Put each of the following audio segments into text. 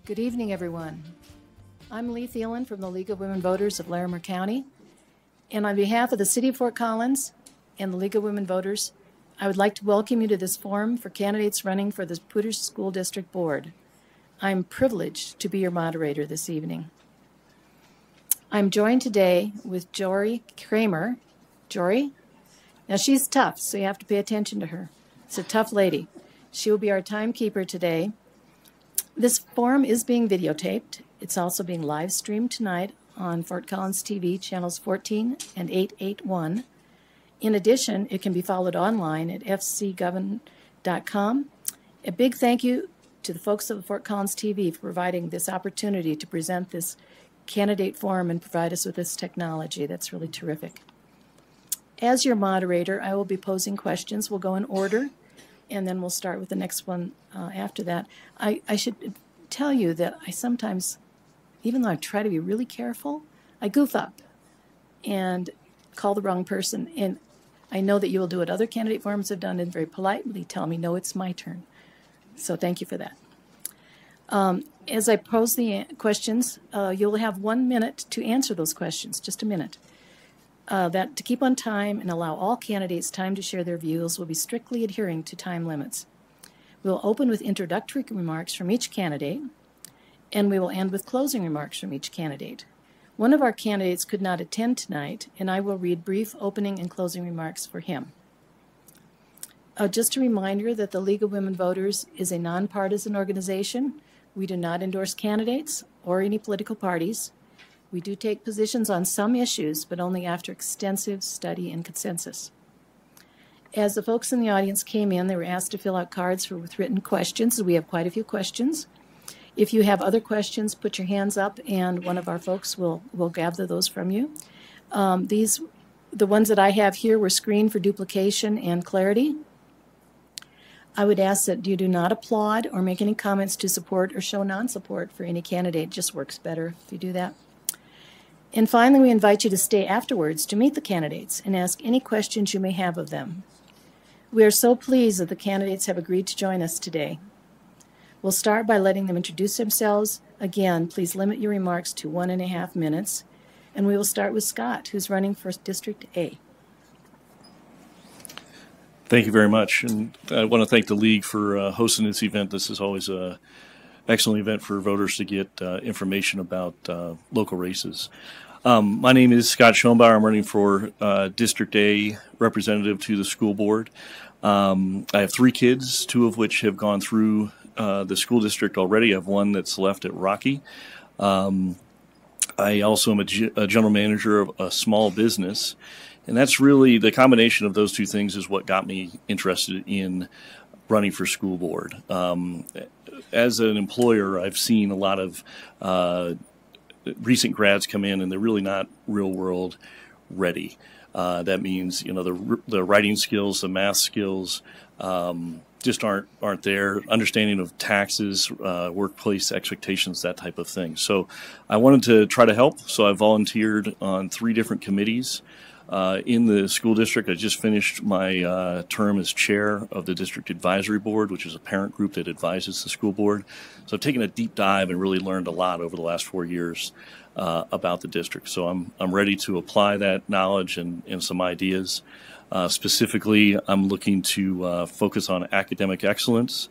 Good evening, everyone. I'm Lee Thielen from the League of Women Voters of Larimer County. And on behalf of the City of Fort Collins and the League of Women Voters, I would like to welcome you to this forum for candidates running for the Poudre School District Board. I'm privileged to be your moderator this evening. I'm joined today with Jory Kramer. Jory? Now she's tough, so you have to pay attention to her. It's a tough lady. She will be our timekeeper today. This forum is being videotaped. It's also being live streamed tonight on Fort Collins TV, channels 14 and 881. In addition, it can be followed online at fcgovern.com. A big thank you to the folks of Fort Collins TV for providing this opportunity to present this candidate forum and provide us with this technology. That's really terrific. As your moderator, I will be posing questions. We'll go in order, and then we'll start with the next one after that. I should tell you that I sometimes, even though I try to be really careful, I goof up and call the wrong person. And I know that you will do what other candidate forums have done and very politely tell me, no, it's my turn. So thank you for that. As I pose the questions, you'll have 1 minute to answer those questions, just a minute. That to keep on time and allow all candidates time to share their views, will be strictly adhering to time limits. We'll open with introductory remarks from each candidate, and we will end with closing remarks from each candidate. One of our candidates could not attend tonight, and I will read brief opening and closing remarks for him. Just a reminder that the League of Women Voters is a nonpartisan organization. We do not endorse candidates or any political parties. We do take positions on some issues, but only after extensive study and consensus. As the folks in the audience came in, they were asked to fill out cards with written questions. We have quite a few questions. If you have other questions, put your hands up, and one of our folks will gather those from you. The ones that I have here were screened for duplication and clarity. I would ask that you do not applaud or make any comments to support or show non-support for any candidate. It just works better if you do that. And finally, we invite you to stay afterwards to meet the candidates and ask any questions you may have of them. We are so pleased that the candidates have agreed to join us today. We'll start by letting them introduce themselves. Again, please limit your remarks to 1.5 minutes. And we will start with Scott, who's running for District A. Thank you very much. And I want to thank the League for hosting this event. This is always an excellent event for voters to get information about local races. My name is Scott Schoenbauer. I'm running for District A representative to the school board. I have 3 kids, 2 of which have gone through the school district already. I have 1 that's left at Rocky. I also am a general manager of a small business. And that's really the combination of those 2 things is what got me interested in running for school board. As an employer, I've seen a lot of recent grads come in and they're really not real world ready. That means, you know, the writing skills, the math skills just aren't there. Understanding of taxes, workplace expectations, that type of thing. So I wanted to try to help. So I volunteered on 3 different committees. In the school district. I just finished my term as chair of the District Advisory Board, which is a parent group that advises the school board. So I've taken a deep dive and really learned a lot over the last 4 years about the district. So I'm ready to apply that knowledge and some ideas. Specifically, I'm looking to focus on academic excellence,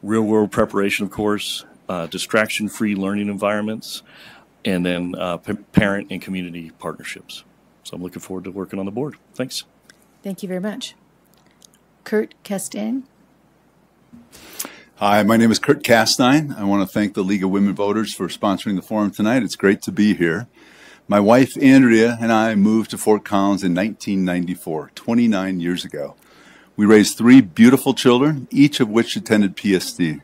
real-world preparation, of course, distraction-free learning environments, and then parent and community partnerships. So I'm looking forward to working on the board. Thanks. Thank you very much. Kurt Castaigne. Hi, my name is Kurt Castaigne. I want to thank the League of Women Voters for sponsoring the forum tonight. It's great to be here. My wife, Andrea, and I moved to Fort Collins in 1994, 29 years ago. We raised 3 beautiful children, each of which attended PSD.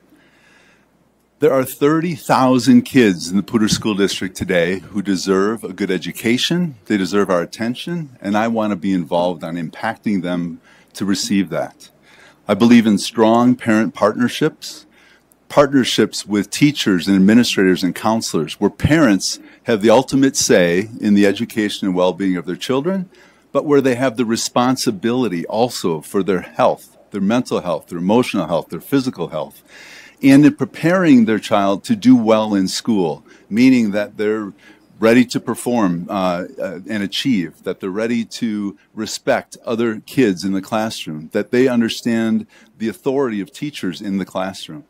There are 30,000 kids in the Poudre School District today who deserve a good education, they deserve our attention, and I want to be involved on impacting them to receive that. I believe in strong parent partnerships with teachers and administrators and counselors, where parents have the ultimate say in the education and well-being of their children, but where they have the responsibility also for their health, their mental health, their emotional health, their physical health. and in preparing their child to do well in school, meaning that they're ready to perform and achieve, that they're ready to respect other kids in the classroom, that they understand the authority of teachers in the classroom.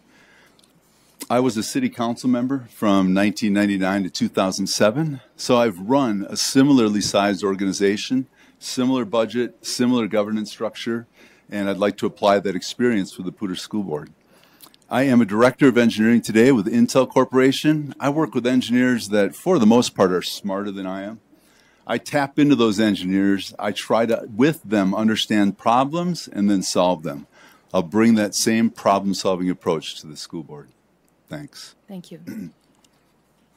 I was a city council member from 1999 to 2007, so I've run a similarly sized organization, similar budget, similar governance structure, and I'd like to apply that experience for the Poudre School Board. I am a director of engineering today with Intel Corporation. I work with engineers that, for the most part, are smarter than I am. I tap into those engineers. I try to, with them, understand problems and then solve them. I'll bring that same problem-solving approach to the school board. Thanks. Thank you.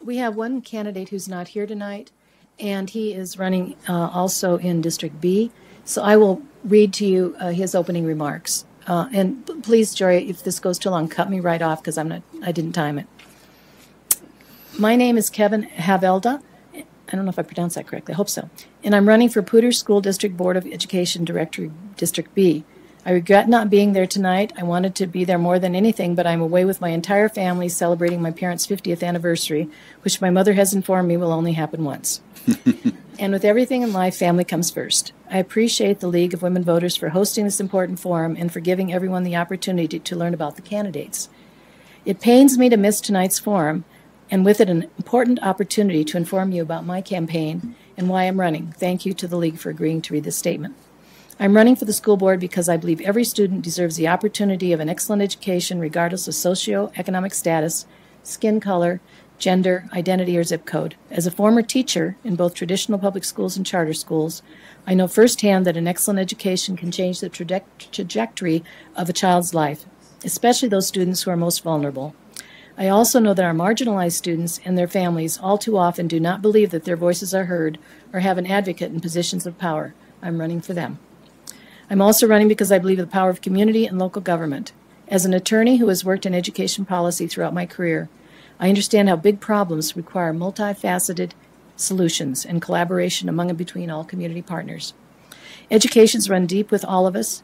We have one candidate who's not here tonight, and he is running also in District B. So I will read to you his opening remarks. And please, Jory, if this goes too long, cut me right off because I didn't time it. My name is Kevin Havelda. I don't know if I pronounced that correctly. I hope so. And I'm running for Poudre School District Board of Education Director, District B. I regret not being there tonight. I wanted to be there more than anything, but I'm away with my entire family celebrating my parents' 50th anniversary, which my mother has informed me will only happen once. And with everything in life, family comes first. I appreciate the League of Women Voters for hosting this important forum and for giving everyone the opportunity to learn about the candidates. It pains me to miss tonight's forum, and with it an important opportunity to inform you about my campaign and why I'm running. Thank you to the League for agreeing to read this statement. I'm running for the school board because I believe every student deserves the opportunity of an excellent education regardless of socioeconomic status, skin color, gender, identity, or zip code. As a former teacher in both traditional public schools and charter schools, I know firsthand that an excellent education can change the trajectory of a child's life, especially those students who are most vulnerable. I also know that our marginalized students and their families all too often do not believe that their voices are heard or have an advocate in positions of power. I'm running for them. I'm also running because I believe in the power of community and local government. As an attorney who has worked in education policy throughout my career, I understand how big problems require multifaceted solutions and collaboration among and between all community partners. Educations run deep with all of us,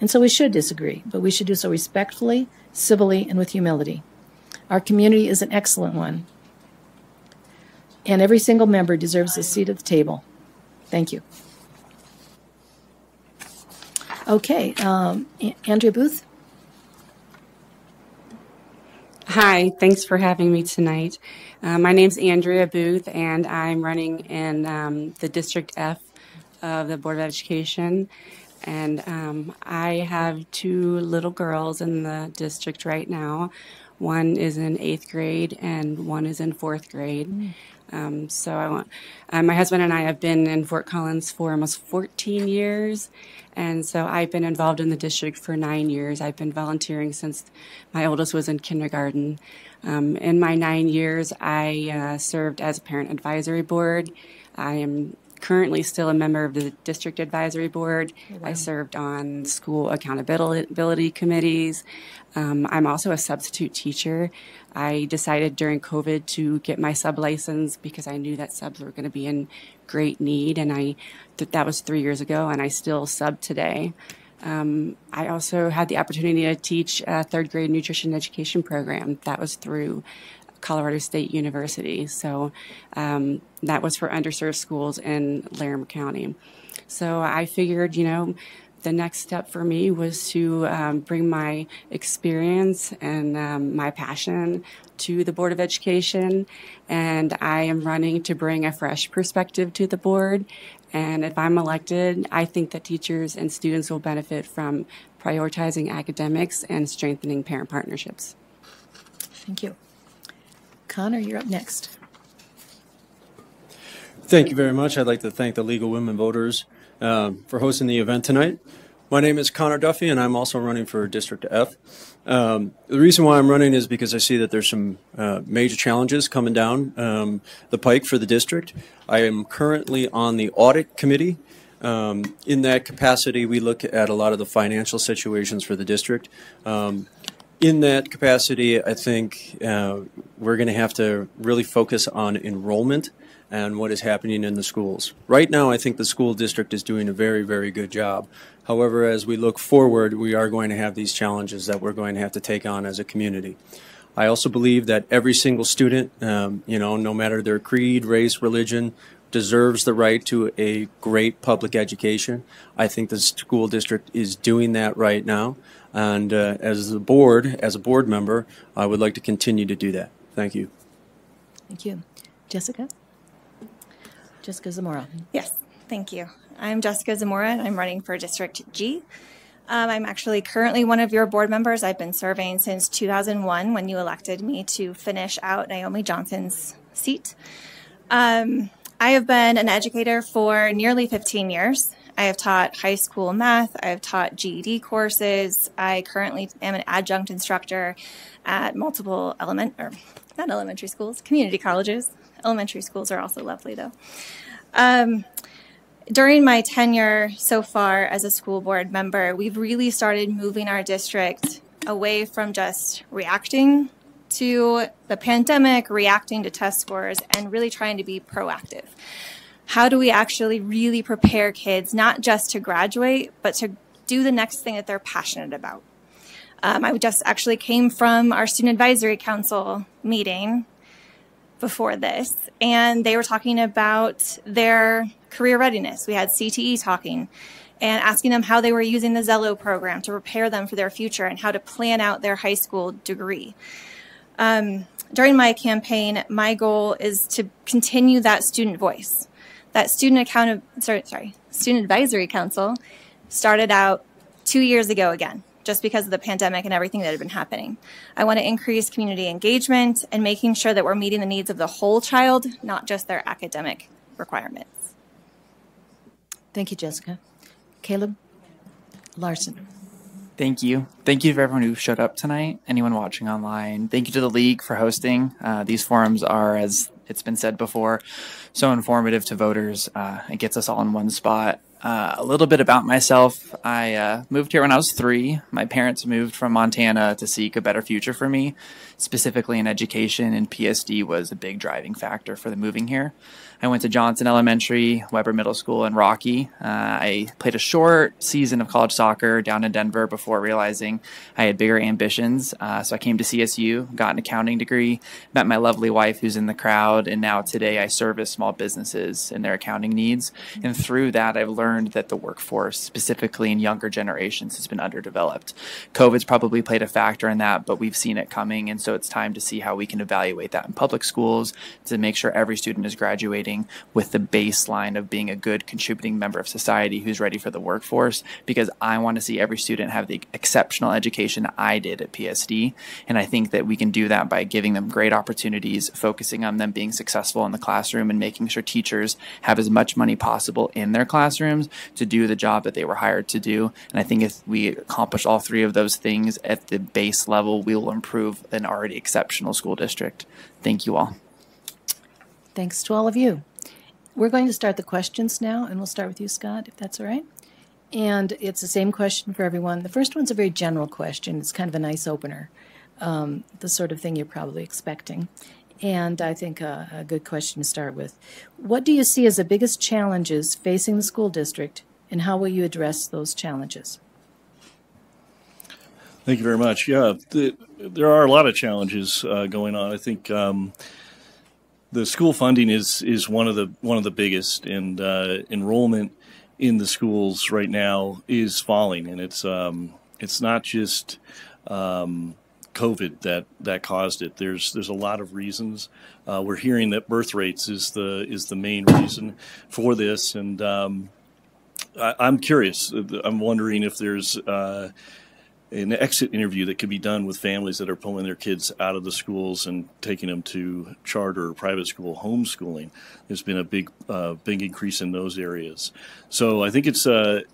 and so we should disagree, but we should do so respectfully, civilly, and with humility. Our community is an excellent one, and every single member deserves a seat at the table. Thank you. Okay, Andrea Booth. Hi, thanks for having me tonight. My name's Andrea Booth, and I'm running in the District F of the Board of Education. And I have two little girls in the district right now. One is in 8th grade, and one is in 4th grade. My husband and I have been in Fort Collins for almost 14 years, and so I've been involved in the district for 9 years. I've been volunteering since my oldest was in kindergarten. In my 9 years, I served as a parent advisory board. I am currently still a member of the district advisory board. Oh, wow. I served on school accountability committees. I'm also a substitute teacher. I decided during COVID to get my sub license because I knew that subs were going to be in great need, and that was 3 years ago, and I still sub today. I also had the opportunity to teach a 3rd grade nutrition education program. That was through Colorado State University. So that was for underserved schools in Larimer County. So I figured, the next step for me was to bring my experience and my passion to the Board of Education. And I am running to bring a fresh perspective to the board. And if I'm elected, I think that teachers and students will benefit from prioritizing academics and strengthening parent partnerships. Thank you. Connor, you're up next. Thank you very much. I'd like to thank the League of Women Voters for hosting the event tonight. My name is Connor Duffy, and I'm also running for District F. The reason why I'm running is because I see that there's some major challenges coming down the pike for the district. I am currently on the audit committee. In that capacity, we look at a lot of the financial situations for the district. In In that capacity, I think we're going to have to really focus on enrollment and what is happening in the schools. Right now, I think the school district is doing a very, very good job. However, as we look forward, we are going to have these challenges that we're going to have to take on as a community. I also believe that every single student, no matter their creed, race, religion, deserves the right to a great public education. I think the school district is doing that right now. And as a board member, I would like to continue to do that. Thank you. Thank you. Jessica? Jessica Zamora. Yes, thank you. I'm Jessica Zamora, and I'm running for District G. I'm actually currently one of your board members. I've been serving since 2001 when you elected me to finish out Naomi Johnson's seat. I have been an educator for nearly 15 years. I have taught high school math. I have taught GED courses. I currently am an adjunct instructor at multiple not elementary schools, community colleges. Elementary schools are also lovely, though. During my tenure so far as a school board member, we've really started moving our district away from just reacting to the pandemic, reacting to test scores, and really trying to be proactive. How do we actually really prepare kids, not just to graduate, but to do the next thing that they're passionate about? I just actually came from our Student Advisory Council meeting before this, and they were talking about their career readiness. We had CTE talking and asking them how they were using the Zello program to prepare them for their future and how to plan out their high school degree. During my campaign, my goal is to continue that student voice. That Student Advisory Council started out 2 years ago again, just because of the pandemic and everything that had been happening. I want to increase community engagement and making sure that we're meeting the needs of the whole child, not just their academic requirements. Thank you, Jessica. Caleb Larson. Thank you. Thank you to everyone who showed up tonight, anyone watching online. Thank you to the league for hosting. These forums are, as it's been said before, so informative to voters. It gets us all in one spot. A little bit about myself. I moved here when I was 3. My parents moved from Montana to seek a better future for me, specifically in education, and PSD was a big driving factor for the moving here. I went to Johnson Elementary, Weber Middle School, and Rocky. I played a short season of college soccer down in Denver before realizing I had bigger ambitions. So I came to CSU, got an accounting degree, met my lovely wife who's in the crowd, and now today I service small businesses in their accounting needs. And through that, I've learned that the workforce, specifically in younger generations, has been underdeveloped. COVID's probably played a factor in that, but we've seen it coming, and so it's time to see how we can evaluate that in public schools to make sure every student is graduating with the baseline of being a good contributing member of society who's ready for the workforce, because I want to see every student have the exceptional education I did at PSD, and I think that we can do that by giving them great opportunities, focusing on them being successful in the classroom, and making sure teachers have as much money possible in their classrooms to do the job that they were hired to do. And I think if we accomplish all 3 of those things at the base level, we will improve an already exceptional school district. Thank you all. Thanks to all of you. We're going to start the questions now, and we'll start with you, Scott, if that's all right. And it's the same question for everyone. The first one's a very general question. It's kind of a nice opener, the sort of thing you're probably expecting. And I think a good question to start with. What do you see as the biggest challenges facing the school district, and how will you address those challenges? Thank you very much. Yeah, there are a lot of challenges going on. I think the school funding is one of the biggest, and enrollment in the schools right now is falling, and it's not just COVID that caused it. There's a lot of reasons. We're hearing that birth rates is the main reason for this, and I'm curious. I'm wondering if there's an exit interview that could be done with families that are pulling their kids out of the schools and taking them to charter or private school homeschooling. There's been a big increase in those areas. So I think it's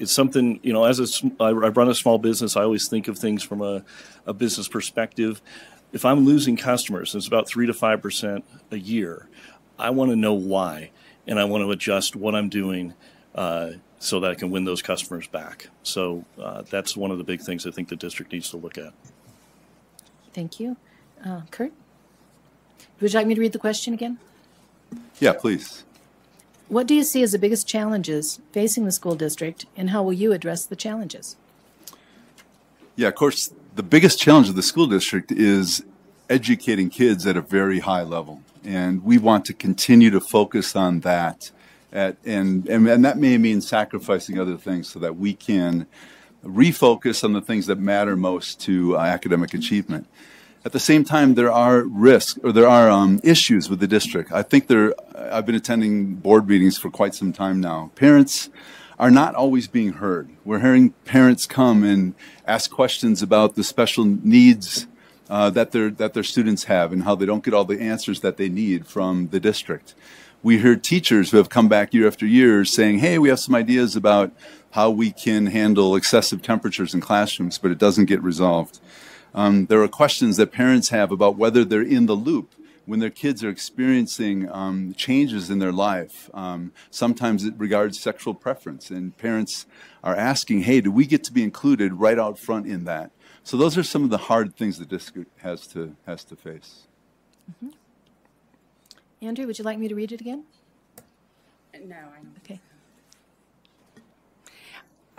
something, as I run a small business, I always think of things from a business perspective. If I'm losing customers, it's about 3 to 5% a year, I want to know why, and I want to adjust what I'm doing so that I can win those customers back. So that's one of the big things I think the district needs to look at. Thank you. Kurt, would you like me to read the question again? Yeah, please. What do you see as the biggest challenges facing the school district, and how will you address the challenges? Yeah, of course, the biggest challenge of the school district is educating kids at a very high level. And we want to continue to focus on that. And that may mean sacrificing other things so that we can refocus on the things that matter most to academic achievement. At the same time, there are risks, or there are issues with the district. I think I've been attending board meetings for quite some time now. Parents are not always being heard. We're hearing parents come and ask questions about the special needs that their students have and how they don't get all the answers that they need from the district. We hear teachers who have come back year after year saying, hey, we have some ideas about how we can handle excessive temperatures in classrooms, but it doesn't get resolved. There are questions that parents have about whether they're in the loop when their kids are experiencing changes in their life. Sometimes it regards sexual preference, and parents are asking, hey, do we get to be included right out front in that? So those are some of the hard things the district has to face. Mm-hmm. Andrew, would you like me to read it again? No, I don't. Okay.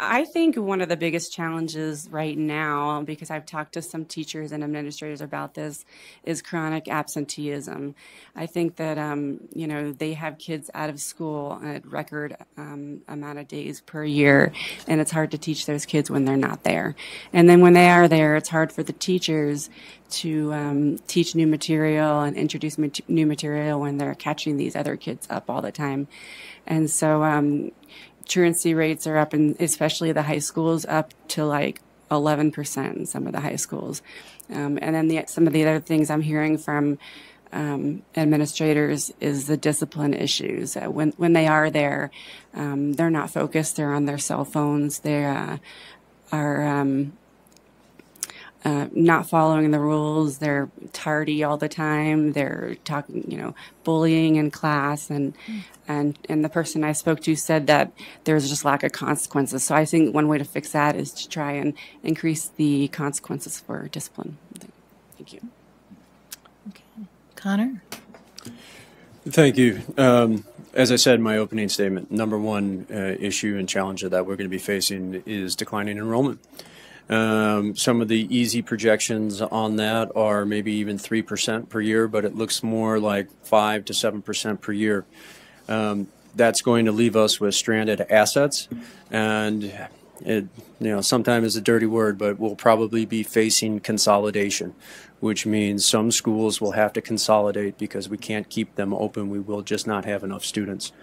I think one of the biggest challenges right now, because I've talked to some teachers and administrators about this, is chronic absenteeism. I think that, they have kids out of school at record amount of days per year, and it's hard to teach those kids when they're not there. And then when they are there, it's hard for the teachers to teach new material and introduce new material when they're catching these other kids up all the time. And so, truancy rates are up, and especially the high schools, up to like 11% in some of the high schools. And then some of the other things I'm hearing from administrators is the discipline issues. When they are there, they're not focused. They're on their cell phones. They are not following the rules. They're tardy all the time. They're talking, bullying in class, and the person I spoke to said that there's just lack of consequences. So I think one way to fix that is to try and increase the consequences for discipline. Thank you. Okay, Connor. Thank you. As I said in my opening statement, number one issue and challenge that we're going to be facing is declining enrollment. Some of the easy projections on that are maybe even 3% per year, but it looks more like 5 to 7% per year. That's going to leave us with stranded assets, and it, sometimes it's a dirty word, but we'll probably be facing consolidation, which means some schools will have to consolidate because we can't keep them open. We will just not have enough students.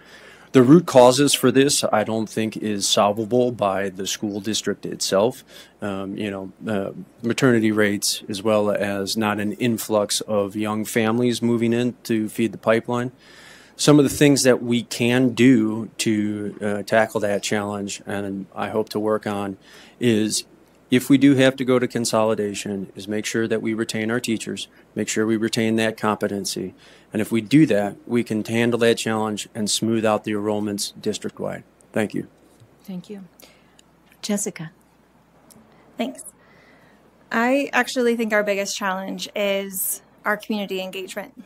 The root causes for this, I don't think, is solvable by the school district itself. Maternity rates, as well as not an influx of young families moving in to feed the pipeline. Some of the things that we can do to tackle that challenge, and I hope to work on, is if we do have to go to consolidation, is make sure that we retain our teachers, make sure we retain that competency. And if we do that, we can handle that challenge and smooth out the enrollments district-wide. Thank you. Thank you. Jessica. Thanks. I actually think our biggest challenge is our community engagement.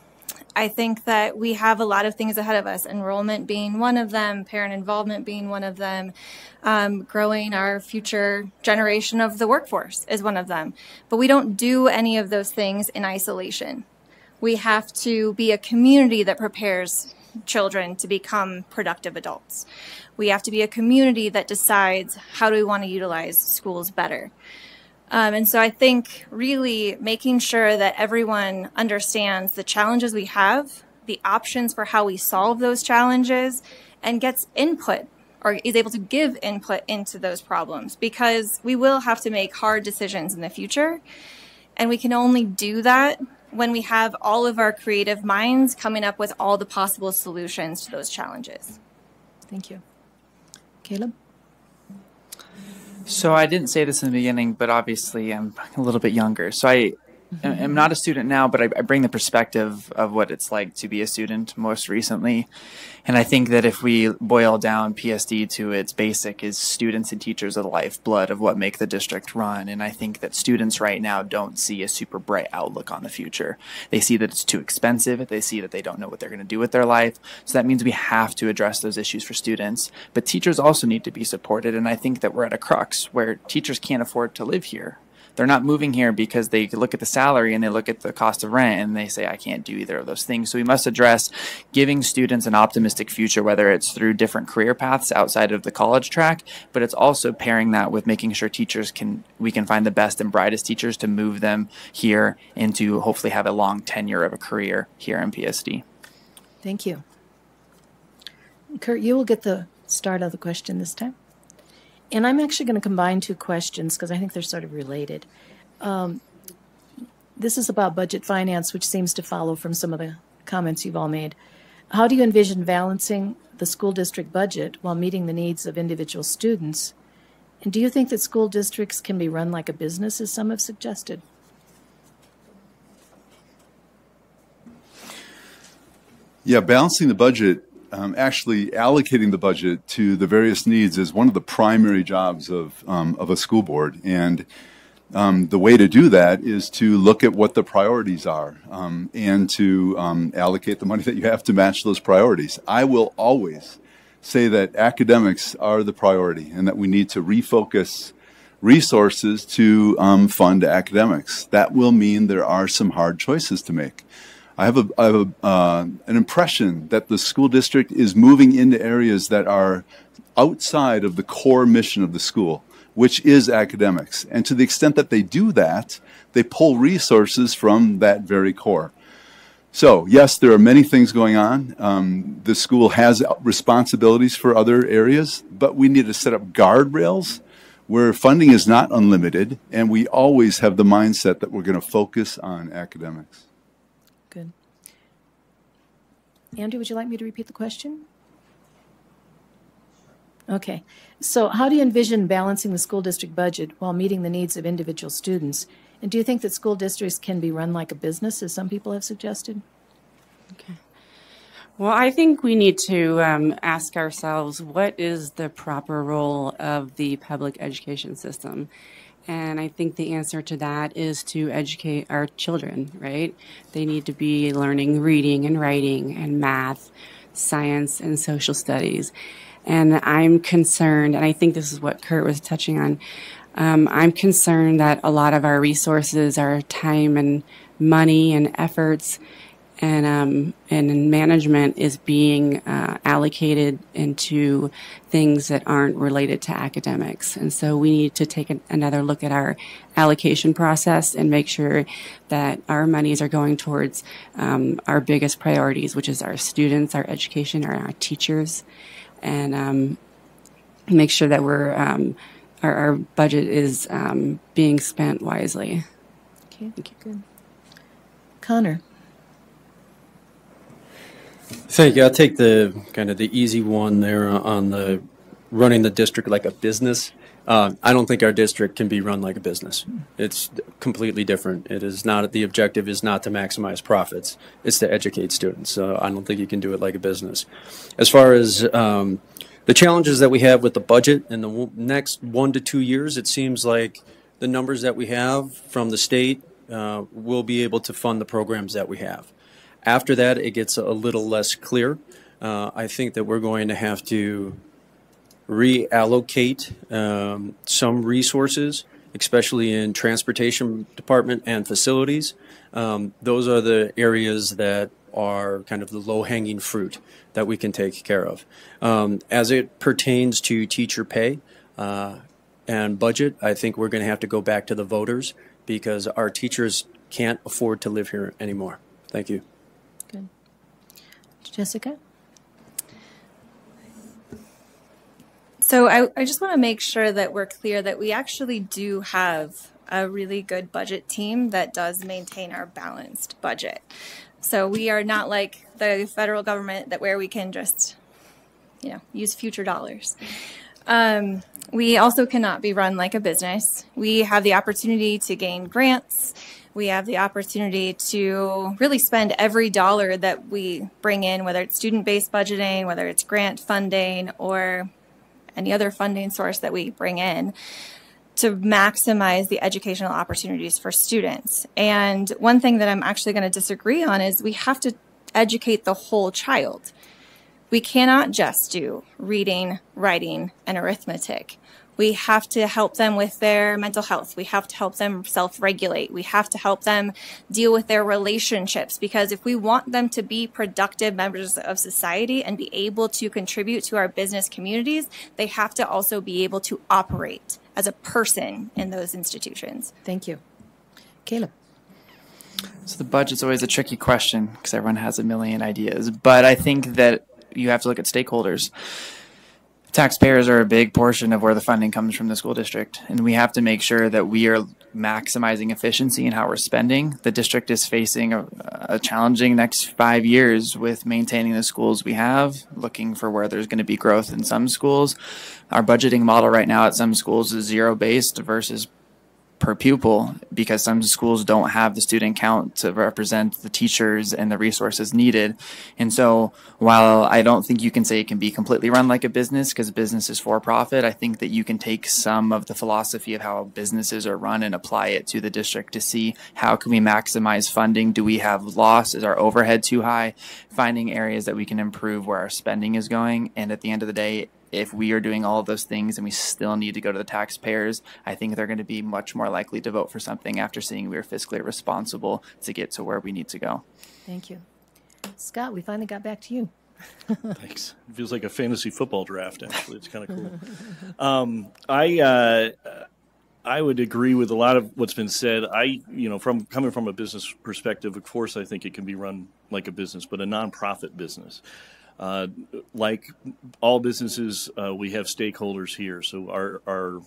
I think that we have a lot of things ahead of us, enrollment being one of them, parent involvement being one of them, growing our future generation of the workforce is one of them. But we don't do any of those things in isolation. We have to be a community that prepares children to become productive adults. We have to be a community that decides how do we want to utilize schools better. And so I think really making sure that everyone understands the challenges we have, the options for how we solve those challenges, and gets input or is able to give input into those problems, because we will have to make hard decisions in the future. And we can only do that when we have all of our creative minds coming up with all the possible solutions to those challenges. Thank you. Caleb? So I didn't say this in the beginning, but obviously I'm a little bit younger. So I'm not a student now, but I bring the perspective of what it's like to be a student most recently. And I think that if we boil down PSD to its basic, is students and teachers are the lifeblood of what make the district run. And I think that students right now don't see a super bright outlook on the future. They see that it's too expensive. They see that they don't know what they're going to do with their life. So that means we have to address those issues for students. But teachers also need to be supported. And I think that we're at a crux where teachers can't afford to live here. They're not moving here because they look at the salary and they look at the cost of rent and they say, I can't do either of those things. So we must address giving students an optimistic future, whether it's through different career paths outside of the college track, but it's also pairing that with making sure we can find the best and brightest teachers to move them here and to hopefully have a long tenure of a career here in PSD. Thank you. Kurt, you will get the start of the question this time. And I'm actually going to combine two questions because I think they're sort of related. This is about budget finance, which seems to follow from some of the comments you've all made. How do you envision balancing the school district budget while meeting the needs of individual students? And do you think that school districts can be run like a business, as some have suggested? Yeah, balancing the budget, actually allocating the budget to the various needs is one of the primary jobs of a school board. And the way to do that is to look at what the priorities are and to allocate the money that you have to match those priorities. I will always say that academics are the priority and that we need to refocus resources to fund academics. That will mean there are some hard choices to make. I have an impression that the school district is moving into areas that are outside of the core mission of the school, which is academics. And to the extent that they do that, they pull resources from that very core. So, yes, there are many things going on. The school has responsibilities for other areas, but we need to set up guardrails where funding is not unlimited, and we always have the mindset that we're going to focus on academics. Good. Andrew, would you like me to repeat the question? Okay. So how do you envision balancing the school district budget while meeting the needs of individual students? And do you think that school districts can be run like a business, as some people have suggested? Okay. Well, I think we need to ask ourselves, what is the proper role of the public education system? And I think the answer to that is to educate our children, right? They need to be learning reading and writing and math, science, and social studies. And I'm concerned, and I think this is what Kurt was touching on, I'm concerned that a lot of our resources, our time and money and efforts and management is being allocated into things that aren't related to academics. And so we need to take another look at our allocation process and make sure that our monies are going towards our biggest priorities, which is our students, our education, our teachers, and make sure that our budget is being spent wisely. Okay, thank you. Good. Connor. Thank you. I'll take the kind of the easy one there on the running the district like a business. I don't think our district can be run like a business. It's completely different. It is not, the objective is not to maximize profits. It's to educate students. So I don't think you can do it like a business. As far as the challenges that we have with the budget in the next 1 to 2 years, it seems like the numbers that we have from the state will be able to fund the programs that we have. After that, it gets a little less clear. I think that we're going to have to reallocate some resources, especially in transportation department and facilities. Those are the areas that are kind of the low-hanging fruit that we can take care of. As it pertains to teacher pay and budget, I think we're going to have to go back to the voters because our teachers can't afford to live here anymore. Thank you. Good. Jessica? So I just want to make sure that we're clear that we actually do have a really good budget team that does maintain our balanced budget. So we are not like the federal government that where we can just, use future dollars. We also cannot be run like a business. We have the opportunity to gain grants. We have the opportunity to really spend every dollar that we bring in, whether it's student-based budgeting, whether it's grant funding, or any other funding source that we bring in, to maximize the educational opportunities for students. And one thing that I'm actually going to disagree on is we have to educate the whole child. We cannot just do reading, writing, and arithmetic. We have to help them with their mental health. We have to help them self-regulate. We have to help them deal with their relationships, because if we want them to be productive members of society and be able to contribute to our business communities, they have to also be able to operate as a person in those institutions. Thank you. Caleb. So the budget's always a tricky question because everyone has a million ideas, but I think that you have to look at stakeholders. Taxpayers are a big portion of where the funding comes from the school district, and we have to make sure that we are maximizing efficiency in how we're spending. The district is facing a challenging next 5 years with maintaining the schools we have, looking for where there's going to be growth in some schools. Our budgeting model right now at some schools is zero-based versus per pupil, because some schools don't have the student count to represent the teachers and the resources needed. And so while I don't think you can say it can be completely run like a business, because business is for profit, I think that you can take some of the philosophy of how businesses are run and apply it to the district to see how can we maximize funding. Do we have loss? Is our overhead too high? Finding areas that we can improve where our spending is going. And at the end of the day, if we are doing all of those things and we still need to go to the taxpayers, I think they're going to be much more likely to vote for something after seeing we are fiscally responsible to get to where we need to go. Thank you. Scott, we finally got back to you. Thanks. It feels like a fantasy football draft, actually. It's kind of cool. I would agree with a lot of what's been said. Coming from a business perspective, of course, I think it can be run like a business, but a nonprofit business. Like all businesses, we have stakeholders here. So our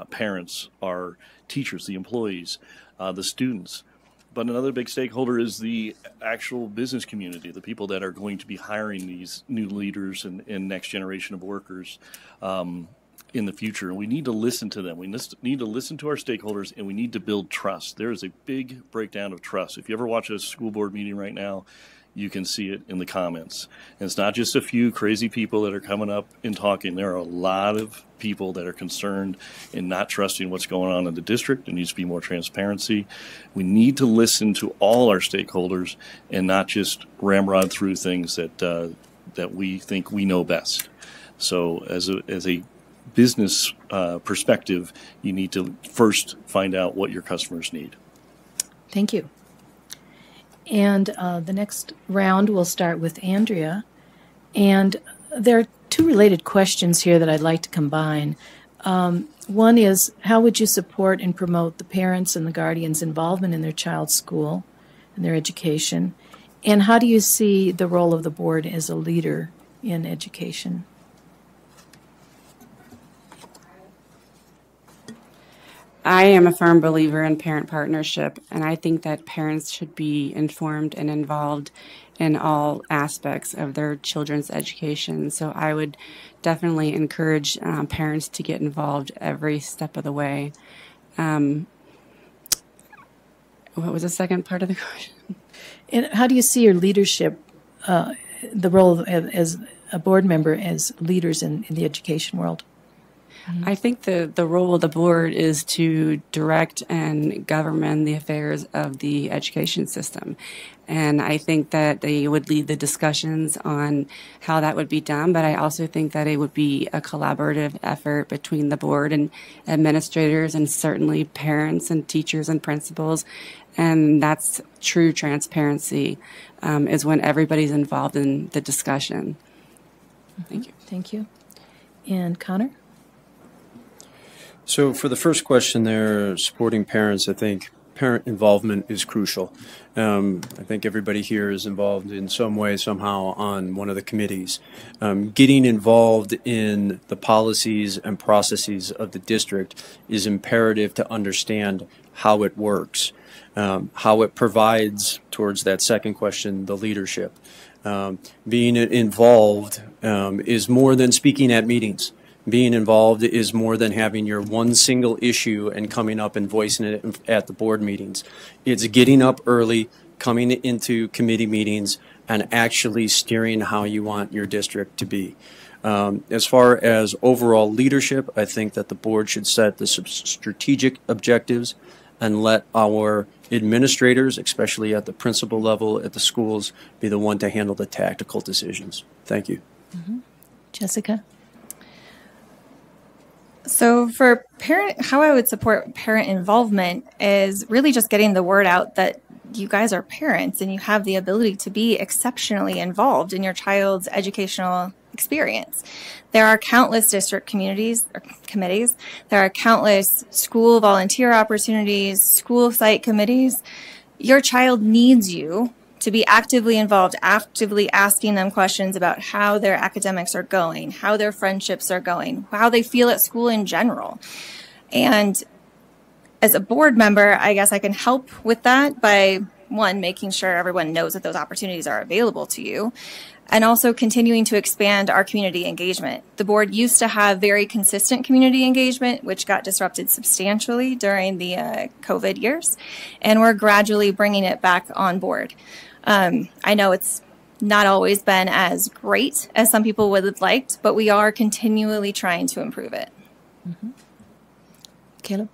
parents, our teachers, the employees, the students. But another big stakeholder is the actual business community, the people that are going to be hiring these new leaders and next generation of workers in the future. And we need to listen to them. We need to listen to our stakeholders, and we need to build trust. There is a big breakdown of trust. If you ever watch a school board meeting right now, you can see it in the comments. And it's not just a few crazy people that are coming up and talking. There are a lot of people that are concerned and not trusting what's going on in the district. There needs to be more transparency. We need to listen to all our stakeholders and not just ramrod through things that we think we know best. So as a business perspective, you need to first find out what your customers need. Thank you. And the next round will start with Andrea. And there are two related questions here that I'd like to combine. One is, how would you support and promote the parents' and the guardians' involvement in their child's school and their education? And how do you see the role of the board as a leader in education? I am a firm believer in parent partnership, and I think that parents should be informed and involved in all aspects of their children's education. So I would definitely encourage parents to get involved every step of the way. What was the second part of the question? And how do you see your leadership, the role as a board member, as leaders in the education world? I think the role of the board is to direct and govern the affairs of the education system. And I think that they would lead the discussions on how that would be done, but I also think that it would be a collaborative effort between the board and administrators and certainly parents and teachers and principals. And that's true transparency, is when everybody's involved in the discussion. Thank you. Thank you. And Connor? So for the first question there, supporting parents, I think parent involvement is crucial. I think everybody here is involved in some way, somehow, on one of the committees. Getting involved in the policies and processes of the district is imperative to understand how it works, how it provides, towards that second question, the leadership. Being involved is more than speaking at meetings. being involved is more than having your one single issue and coming up and voicing it at the board meetings. It's getting up early, coming into committee meetings, and actually steering how you want your district to be. As far as overall leadership, I think that the board should set the strategic objectives and let our administrators, especially at the principal level at the schools, be the one to handle the tactical decisions. Thank you. Jessica? So for how I would support parent involvement is really just getting the word out that you guys are parents and you have the ability to be exceptionally involved in your child's educational experience. There are countless district committees. There are countless school volunteer opportunities, school site committees. Your child needs you to be actively involved, actively asking them questions about how their academics are going, how their friendships are going, how they feel at school in general. And as a board member, I guess I can help with that by, one, making sure everyone knows that those opportunities are available to you, and also continuing to expand our community engagement. The board used to have very consistent community engagement, which got disrupted substantially during the COVID years, and we're gradually bringing it back on board. I know it's not always been as great as some people would have liked, but we are continually trying to improve it. Caleb?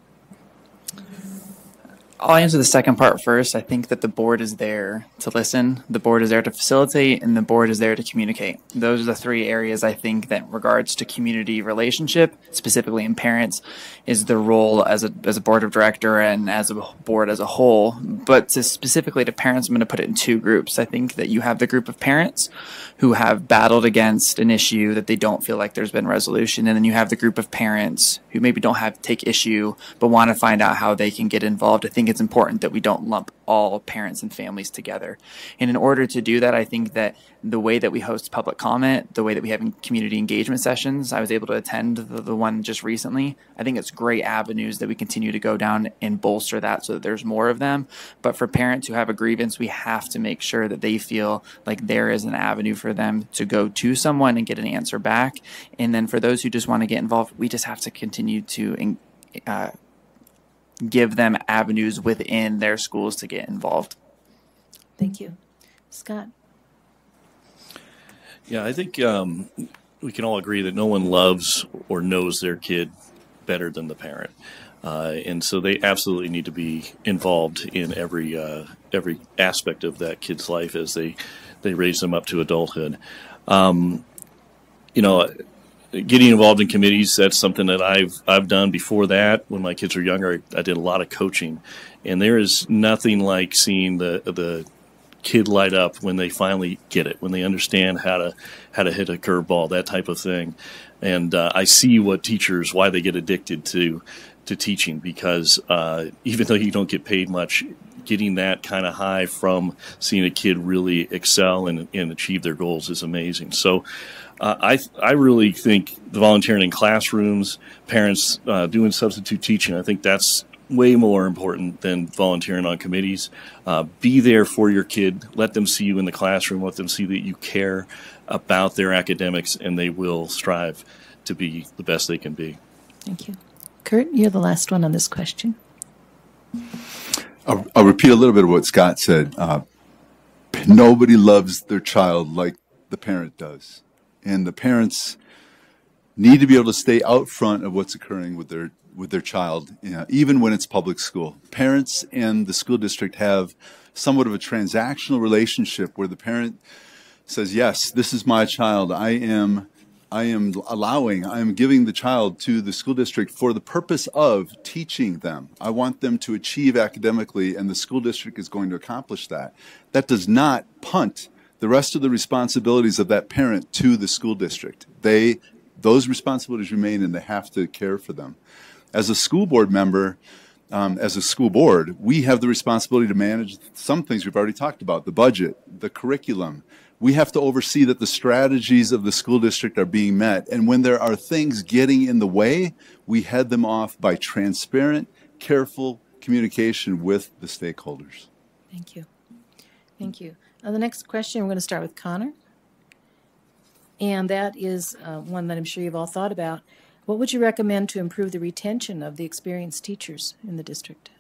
I'll answer the second part first. I think that the board is there to listen, the board is there to facilitate, and the board is there to communicate. Those are the three areas I think that in regards to community relationship, specifically in parents, is the role as a board of director and as a board as a whole. But specifically to parents, I'm going to put it in two groups. I think that you have the group of parents who have battled against an issue that they don't feel like there's been resolution, and then you have the group of parents who maybe don't take issue but want to find out how they can get involved. I think it's important that we don't lump all parents and families together. And in order to do that, I think that the way that we host public comment, the way that we have community engagement sessions, I was able to attend the one just recently. I think it's great avenues that we continue to go down and bolster that so that there's more of them. But for parents who have a grievance, we have to make sure that they feel like there is an avenue for them to go to someone and get an answer back. And then for those who just want to get involved, we just have to continue to give them avenues within their schools to get involved. Thank you. Scott? Yeah, I think we can all agree that no one loves or knows their kid better than the parent. And so they absolutely need to be involved in every aspect of that kid's life as they raise them up to adulthood. Getting involved in committees, that's something that I've done before that. When my kids were younger, I did a lot of coaching. And there is nothing like seeing the kid light up when they finally get it, when they understand how to hit a curveball, that type of thing. And I see why they get addicted to teaching, because even though you don't get paid much, getting that kind of high from seeing a kid really excel and achieve their goals is amazing. So I really think the volunteering in classrooms, parents doing substitute teaching, I think that's way more important than volunteering on committees. Be there for your kid. Let them see you in the classroom. Let them see that you care about their academics, and they will strive to be the best they can be. Thank you. Kurt, you're the last one on this question. I'll repeat a little bit of what Scott said. Nobody loves their child like the parent does. And the parents need to be able to stay out front of what's occurring with their child, even when it's public school. Parents and the school district have somewhat of a transactional relationship where the parent says, yes, this is my child. I am giving the child to the school district for the purpose of teaching them. I want them to achieve academically, and the school district is going to accomplish that. That does not punt the rest of the responsibilities of that parent to the school district. Those responsibilities remain, and they have to care for them. As a school board member, as a school board, we have the responsibility to manage some things we've already talked about, the budget, the curriculum. We have to oversee that the strategies of the school district are being met. And when there are things getting in the way, we head them off by transparent, careful communication with the stakeholders. Thank you. Thank you. The next question, we're going to start with Connor. And that is one that I'm sure you've all thought about. What would you recommend to improve the retention of the experienced teachers in the district?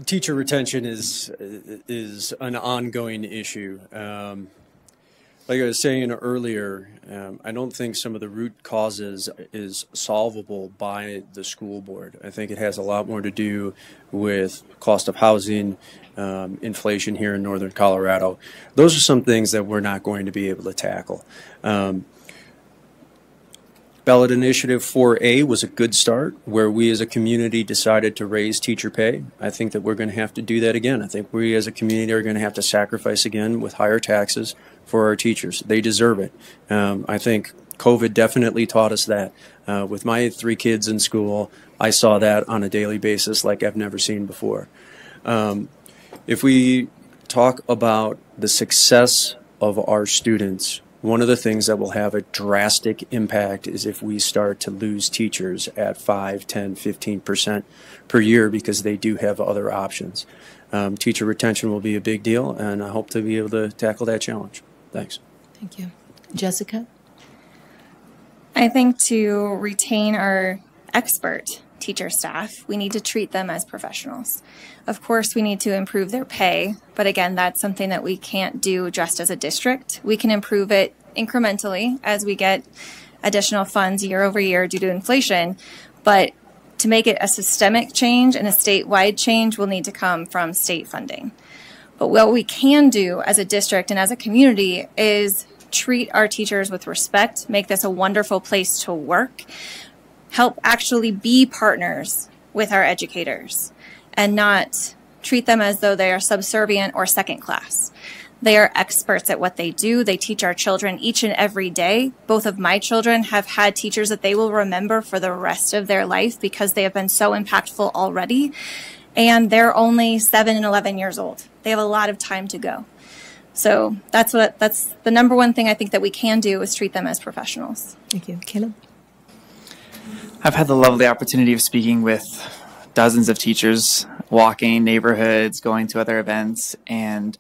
Teacher retention is an ongoing issue. Like I was saying earlier, I don't think some of the root causes is solvable by the school board. I think it has a lot more to do with cost of housing, inflation here in northern Colorado. Those are some things that we're not going to be able to tackle. Ballot Initiative 4A was a good start, where we as a community decided to raise teacher pay. I think that we're going to have to do that again. I think we as a community are going to have to sacrifice again with higher taxes for our teachers. They deserve it. I think COVID definitely taught us that. With my 3 kids in school, I saw that on a daily basis like I've never seen before. If we talk about the success of our students, one of the things that will have a drastic impact is if we start to lose teachers at 5, 10, 15% per year, because they do have other options. Teacher retention will be a big deal, and I hope to be able to tackle that challenge. Thanks. Thank you. Jessica? I think to retain our expert teacher staff, we need to treat them as professionals. Of course, we need to improve their pay, but again, that's something that we can't do just as a district. We can improve it incrementally as we get additional funds year over year due to inflation, but to make it a systemic change and a statewide change will need to come from state funding. But what we can do as a district and as a community is treat our teachers with respect, make this a wonderful place to work, help actually be partners with our educators, and not treat them as though they are subservient or second class. They are experts at what they do. They teach our children each and every day. Both of my children have had teachers that they will remember for the rest of their life because they have been so impactful already. And they're only 7 and 11 years old. They have a lot of time to go. So that's the number one thing I think that we can do is treat them as professionals. Thank you. Caleb? I've had the lovely opportunity of speaking with dozens of teachers, walking neighborhoods, going to other events, and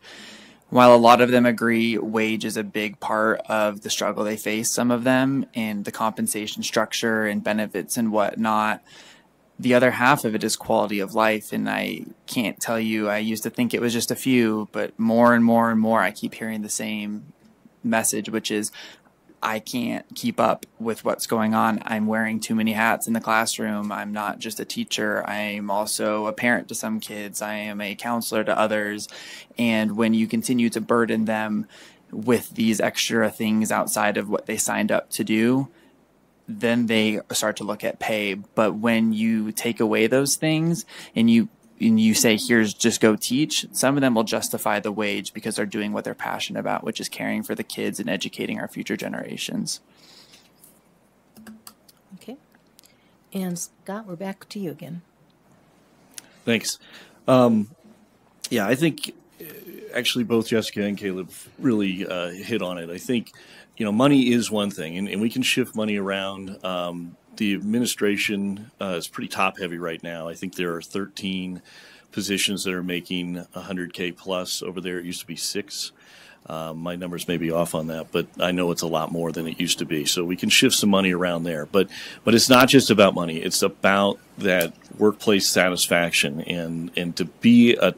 while a lot of them agree wage is a big part of the struggle they face, some of them, and the compensation structure and benefits and whatnot, the other half of it is quality of life. And I can't tell you, I used to think it was just a few, but more and more and more I keep hearing the same message, which is I can't keep up with what's going on. I'm wearing too many hats in the classroom. I'm not just a teacher. I'm also a parent to some kids. I am a counselor to others. And when you continue to burden them with these extra things outside of what they signed up to do, then they start to look at pay. But when you take away those things and you say, here's, just go teach, some of them will justify the wage because they're doing what they're passionate about, which is caring for the kids and educating our future generations. Okay. And Scott, we're back to you again. Thanks. Yeah, I think actually both Jessica and Caleb really hit on it. I think, money is one thing, and we can shift money around. The administration is pretty top heavy right now. I think there are 13 positions that are making $100K plus over there. It used to be 6. My numbers may be off on that, but I know it's a lot more than it used to be. So we can shift some money around there. But it's not just about money. It's about that workplace satisfaction and to be a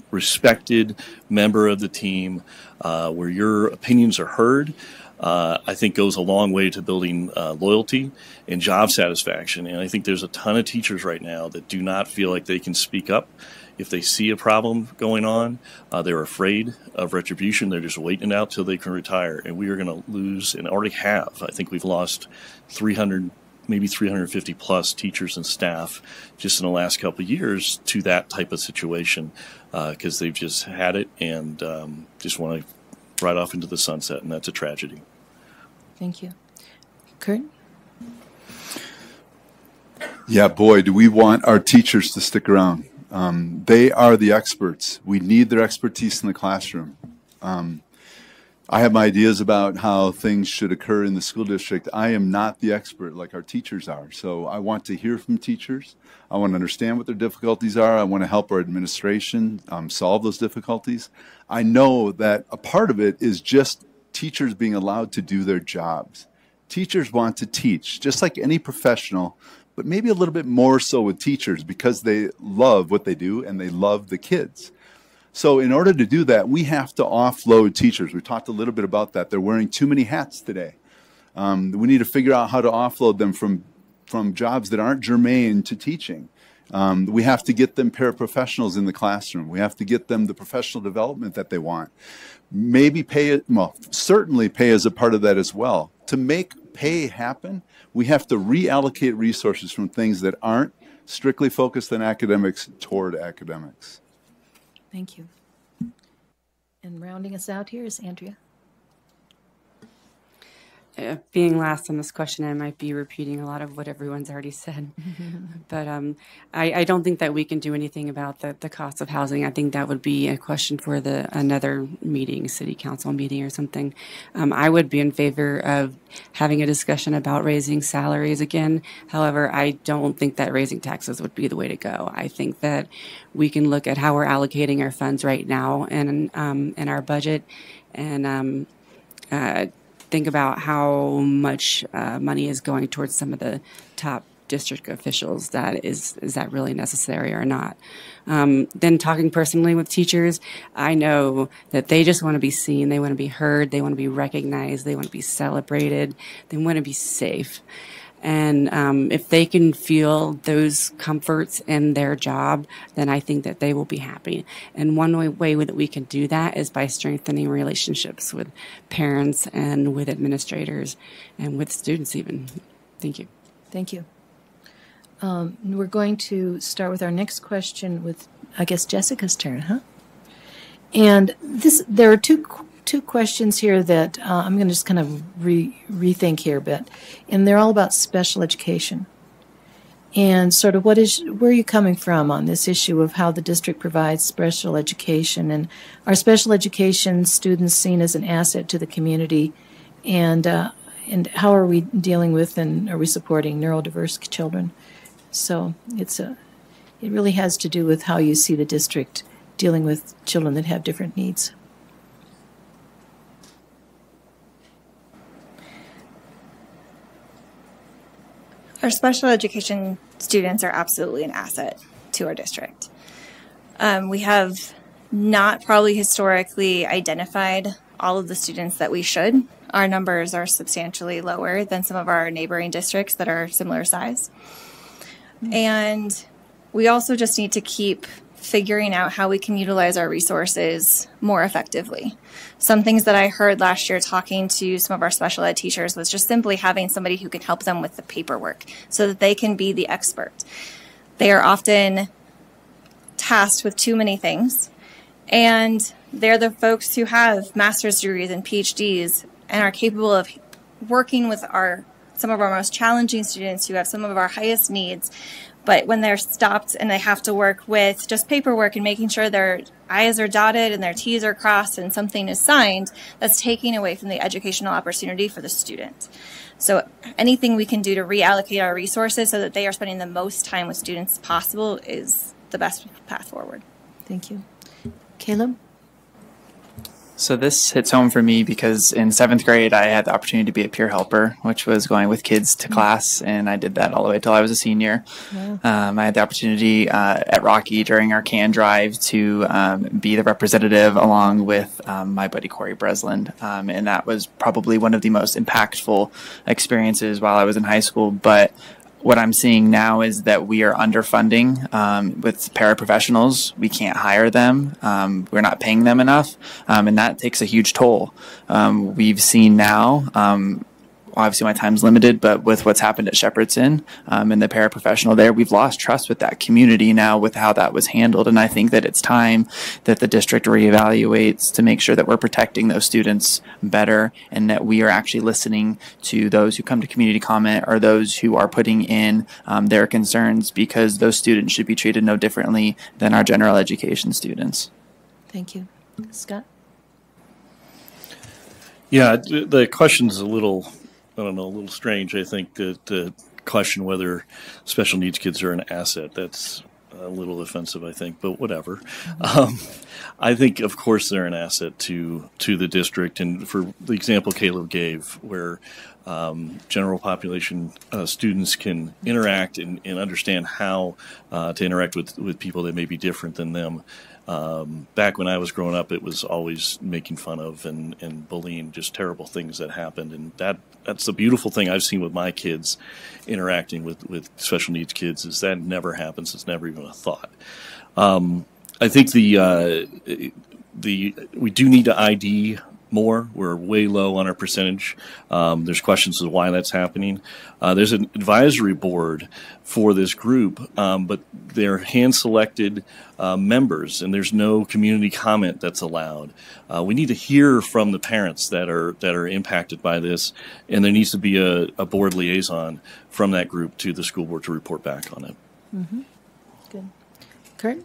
respected member of the team where your opinions are heard. I think goes a long way to building loyalty and job satisfaction. And I think there's a ton of teachers right now that do not feel like they can speak up if they see a problem going on. They're afraid of retribution. They're just waiting it out till they can retire. And we are going to lose, and already have. I think we've lost 300, maybe 350 plus teachers and staff just in the last couple of years to that type of situation because they've just had it and just want to right off into the sunset, and that's a tragedy. Thank you. Kurt? Yeah, boy, do we want our teachers to stick around. They are the experts. We need their expertise in the classroom. I have my ideas about how things should occur in the school district. I am not the expert like our teachers are. So I want to hear from teachers. I want to understand what their difficulties are. I want to help our administration solve those difficulties. I know that a part of it is just teachers being allowed to do their jobs. Teachers want to teach, just like any professional, but maybe a little bit more so with teachers because they love what they do and they love the kids. So in order to do that, we have to offload teachers. We talked a little bit about that. They're wearing too many hats today. We need to figure out how to offload them from jobs that aren't germane to teaching. We have to get them paraprofessionals in the classroom. We have to get them the professional development that they want. Maybe pay, well, certainly pay as a part of that as well. To make pay happen, we have to reallocate resources from things that aren't strictly focused on academics toward academics. Thank you. And rounding us out here is Andrea. Being last on this question, I might be repeating a lot of what everyone's already said. But I don't think that we can do anything about the cost of housing. I think that would be a question for another meeting, city council meeting or something. I would be in favor of having a discussion about raising salaries again. However, I don't think that raising taxes would be the way to go. I think that we can look at how we're allocating our funds right now in our budget and think about how much money is going towards some of the top district officials. Is that really necessary or not? Then talking personally with teachers, I know that they just want to be seen, they want to be heard, they want to be recognized, they want to be celebrated, they want to be safe. And if they can feel those comforts in their job, then I think that they will be happy. And one way that we can do that is by strengthening relationships with parents and with administrators and with students even. Thank you. Thank you. We're going to start with our next question with, I guess, Jessica's turn, huh? And there are two questions here that I'm going to just kind of rethink here a bit, and they're all about special education. And sort of where are you coming from on this issue of how the district provides special education, and are special education students seen as an asset to the community, and how are we dealing with and are we supporting neurodiverse children? So it really has to do with how you see the district dealing with children that have different needs. Our special education students are absolutely an asset to our district. We have not probably historically identified all of the students that we should. Our numbers are substantially lower than some of our neighboring districts that are similar size. And we also just need to keep figuring out how we can utilize our resources more effectively. Some things that I heard last year talking to some of our special ed teachers was just simply having somebody who can help them with the paperwork so that they can be the expert. They are often tasked with too many things, and they're the folks who have master's degrees and PhDs and are capable of working with some of our most challenging students who have some of our highest needs. But when they're stopped and they have to work with just paperwork and making sure their I's are dotted and their T's are crossed and something is signed, that's taking away from the educational opportunity for the student. So anything we can do to reallocate our resources so that they are spending the most time with students possible is the best path forward. Thank you. Caleb? So this hits home for me because in 7th grade, I had the opportunity to be a peer helper, which was going with kids to class, and I did that all the way until I was a senior. Wow. I had the opportunity at Rocky during our can drive to be the representative along with my buddy Corey Breslin, and that was probably one of the most impactful experiences while I was in high school. But what I'm seeing now is that we are underfunding with paraprofessionals. We can't hire them. We're not paying them enough, and that takes a huge toll. We've seen now, obviously my time's limited, but with what's happened at Shepherdson and the paraprofessional there, we've lost trust with that community now with how that was handled. And I think that it's time that the district reevaluates to make sure that we're protecting those students better and that we are actually listening to those who come to community comment or those who are putting in their concerns, because those students should be treated no differently than our general education students. Thank you. Scott? Yeah, the question's a little strange. I think that question whether special needs kids are an asset. That's a little offensive, I think, but whatever. I think, of course, they're an asset to the district. And for the example Caleb gave, where general population students can interact and understand how to interact with people that may be different than them. Back when I was growing up, it was always making fun of and bullying, just terrible things that happened. And that's the beautiful thing I've seen with my kids interacting with special needs kids, is that never happens. It's never even a thought. I think we do need to ID more. We're way low on our percentage. There's questions as to why that's happening. There's an advisory board for this group, but they're hand-selected members, and there's no community comment that's allowed. We need to hear from the parents that are impacted by this, and there needs to be a board liaison from that group to the school board to report back on it. Mm-hmm. Good. Kurt?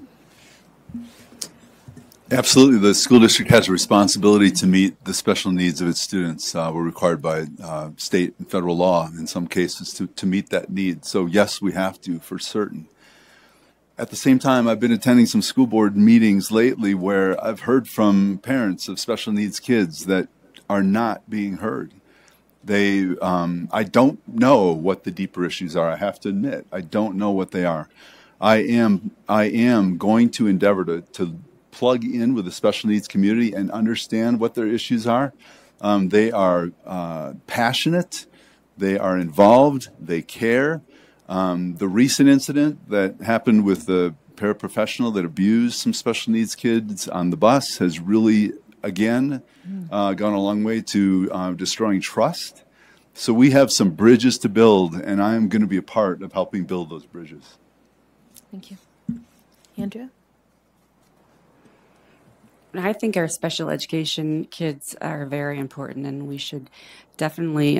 Absolutely. The school district has a responsibility to meet the special needs of its students. We're required by state and federal law in some cases to meet that need. So yes, we have to, for certain. At the same time, I've been attending some school board meetings lately where I've heard from parents of special needs kids that are not being heard. I don't know what the deeper issues are. I have to admit, I don't know what they are. I am going to endeavor to plug in with the special needs community and understand what their issues are. They are passionate, they are involved, they care. The recent incident that happened with the paraprofessional that abused some special needs kids on the bus has really, again, gone a long way to destroying trust. So we have some bridges to build, and I am going to be a part of helping build those bridges. Thank you. Andrea? I think our special education kids are very important, and we should definitely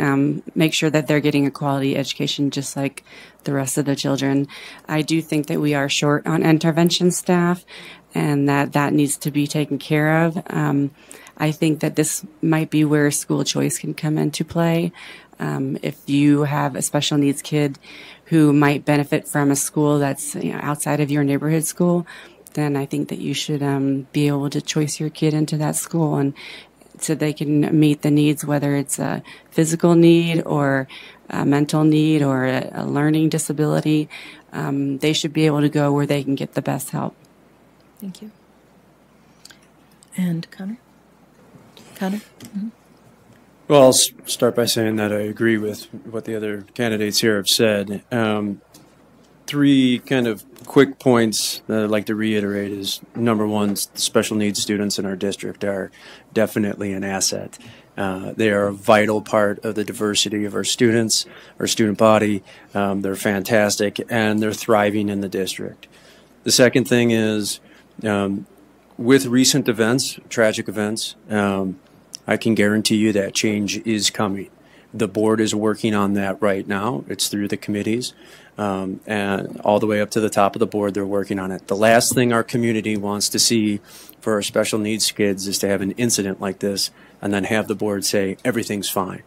make sure that they're getting a quality education just like the rest of the children. I do think that we are short on intervention staff, and that needs to be taken care of. I think that this might be where school choice can come into play. If you have a special needs kid who might benefit from a school that's outside of your neighborhood school, then I think that you should be able to choice your kid into that school, and so they can meet the needs, whether it's a physical need or a mental need or a learning disability. They should be able to go where they can get the best help. Thank you. And Connor? Connor? Mm-hmm. Well, I'll start by saying that I agree with what the other candidates here have said. Three kind of quick points that I'd like to reiterate is, number one, special needs students in our district are definitely an asset. They are a vital part of the diversity of our students, our student body. They're fantastic, and they're thriving in the district. The second thing is, with recent events, tragic events, I can guarantee you that change is coming. The board is working on that right now. It's through the committees. And all the way up to the top of the board, they're working on it. The last thing our community wants to see for our special needs kids is to have an incident like this and then have the board say everything's fine.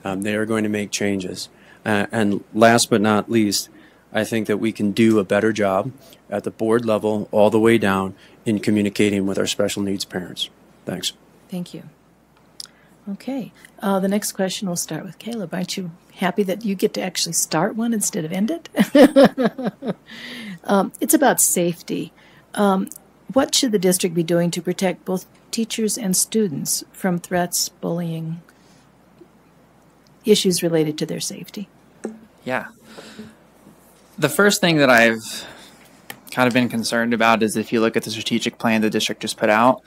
They are going to make changes. And last but not least, I think that we can do a better job at the board level all the way down in communicating with our special needs parents. Thanks. Thank you. Okay. The next question will start with Caleb. Aren't you happy that you get to actually start one instead of end it? It's about safety. What should the district be doing to protect both teachers and students from threats, bullying, issues related to their safety? Yeah. The first thing that I've kind of been concerned about is, if you look at the strategic plan the district just put out,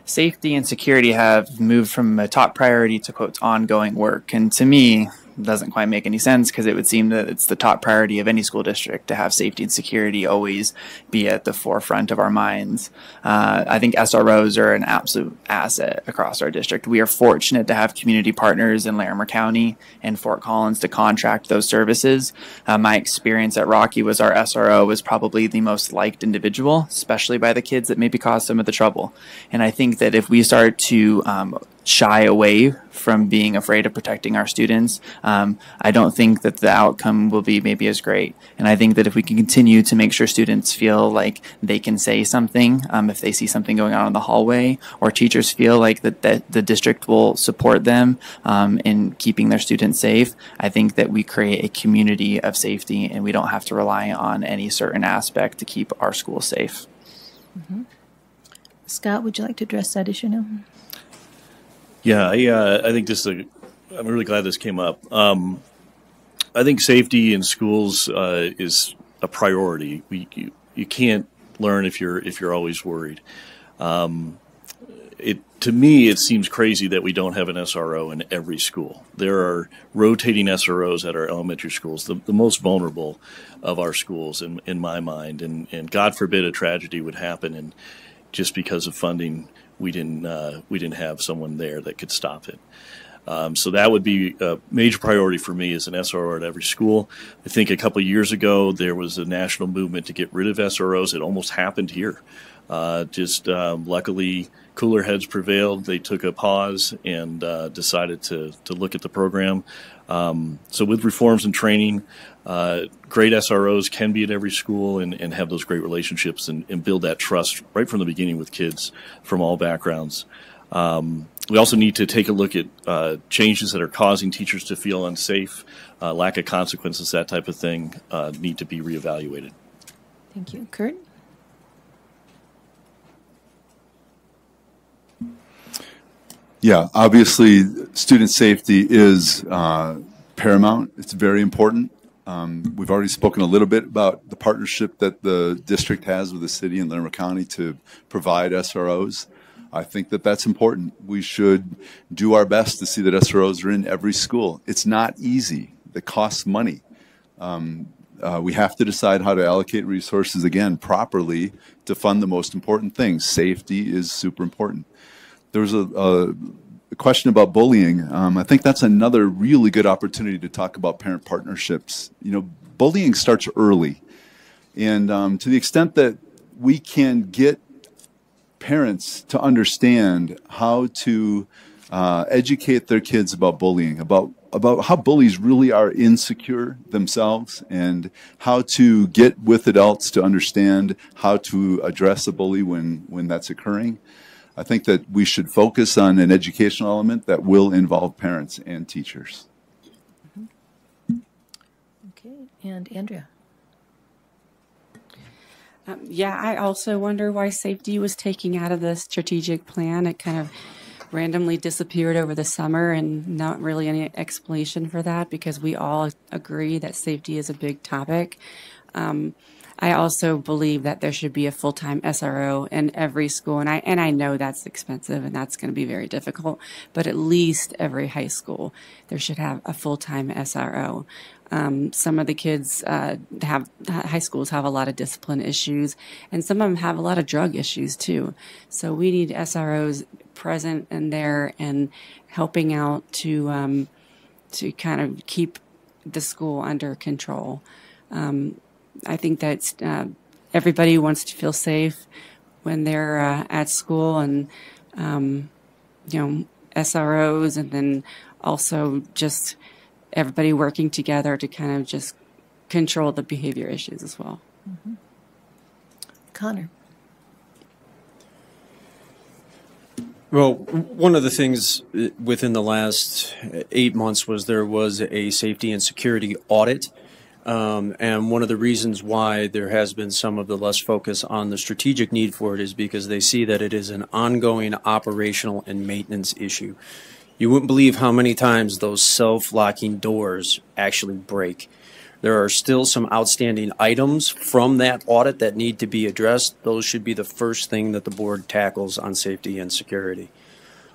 safety and security have moved from a top priority to, quote, ongoing work. And to me, it doesn't quite make any sense, because it would seem that it's the top priority of any school district to have safety and security always be at the forefront of our minds. I think SROs are an absolute asset across our district. We are fortunate to have community partners in Larimer County and Fort Collins to contract those services. My experience at Rocky was our SRO was probably the most liked individual, especially by the kids that maybe caused some of the trouble. And I think that if we start to shy away from being afraid of protecting our students, I don't think that the outcome will be maybe as great. And I think that if we can continue to make sure students feel like they can say something if they see something going on in the hallway, or teachers feel like that the district will support them in keeping their students safe, I think that we create a community of safety, and we don't have to rely on any certain aspect to keep our schools safe. Mm-hmm. Scott, would you like to address that issue now? Yeah, I think I'm really glad this came up. I think safety in schools is a priority. You can't learn if you're always worried. To me, it seems crazy that we don't have an SRO in every school. There are rotating SROs at our elementary schools, the most vulnerable of our schools, in my mind. And God forbid a tragedy would happen, and just because of funding, we didn't have someone there that could stop it. So that would be a major priority for me, as an SRO at every school. I think a couple of years ago there was a national movement to get rid of SROs. It almost happened here. Luckily, cooler heads prevailed. They took a pause and decided to look at the program. So with reforms and training, great SROs can be at every school and have those great relationships and build that trust right from the beginning with kids from all backgrounds. We also need to take a look at changes that are causing teachers to feel unsafe, lack of consequences, that type of thing need to be reevaluated. Thank you. Kurt? Yeah, obviously, student safety is paramount. It's very important. We've already spoken a little bit about the partnership that the district has with the city and Larimer County to provide SROs. I think that that's important. We should do our best to see that SROs are in every school. It's not easy. It costs money. We have to decide how to allocate resources, again, properly to fund the most important things. Safety is super important. There was a question about bullying. I think that's another really good opportunity to talk about parent partnerships. You know, bullying starts early. And to the extent that we can get parents to understand how to educate their kids about bullying, about how bullies really are insecure themselves, and how to get with adults to understand how to address a bully when that's occurring. I think that we should focus on an educational element that will involve parents and teachers. Okay, and Andrea. Yeah, I also wonder why safety was taken out of the strategic plan. It kind of randomly disappeared over the summer, and not really any explanation for that, because we all agree that safety is a big topic. I also believe that there should be a full-time SRO in every school, and I know that's expensive and that's going to be very difficult, but at least every high school there should have a full-time SRO. Some of the kids high schools have a lot of discipline issues, and some of them have a lot of drug issues too. So we need SROs present and there and helping out to kind of keep the school under control. I think that everybody wants to feel safe when they're at school, and SROs, and then also just everybody working together to kind of just control the behavior issues as well. Mm-hmm. Connor. Well, one of the things within the last 8 months was there was a safety and security audit. And one of the reasons why there has been some of the less focus on the strategic need for it is because they see that it is an ongoing operational and maintenance issue. You wouldn't believe how many times those self-locking doors actually break. There are still some outstanding items from that audit that need to be addressed. Those should be the first thing that the board tackles on safety and security.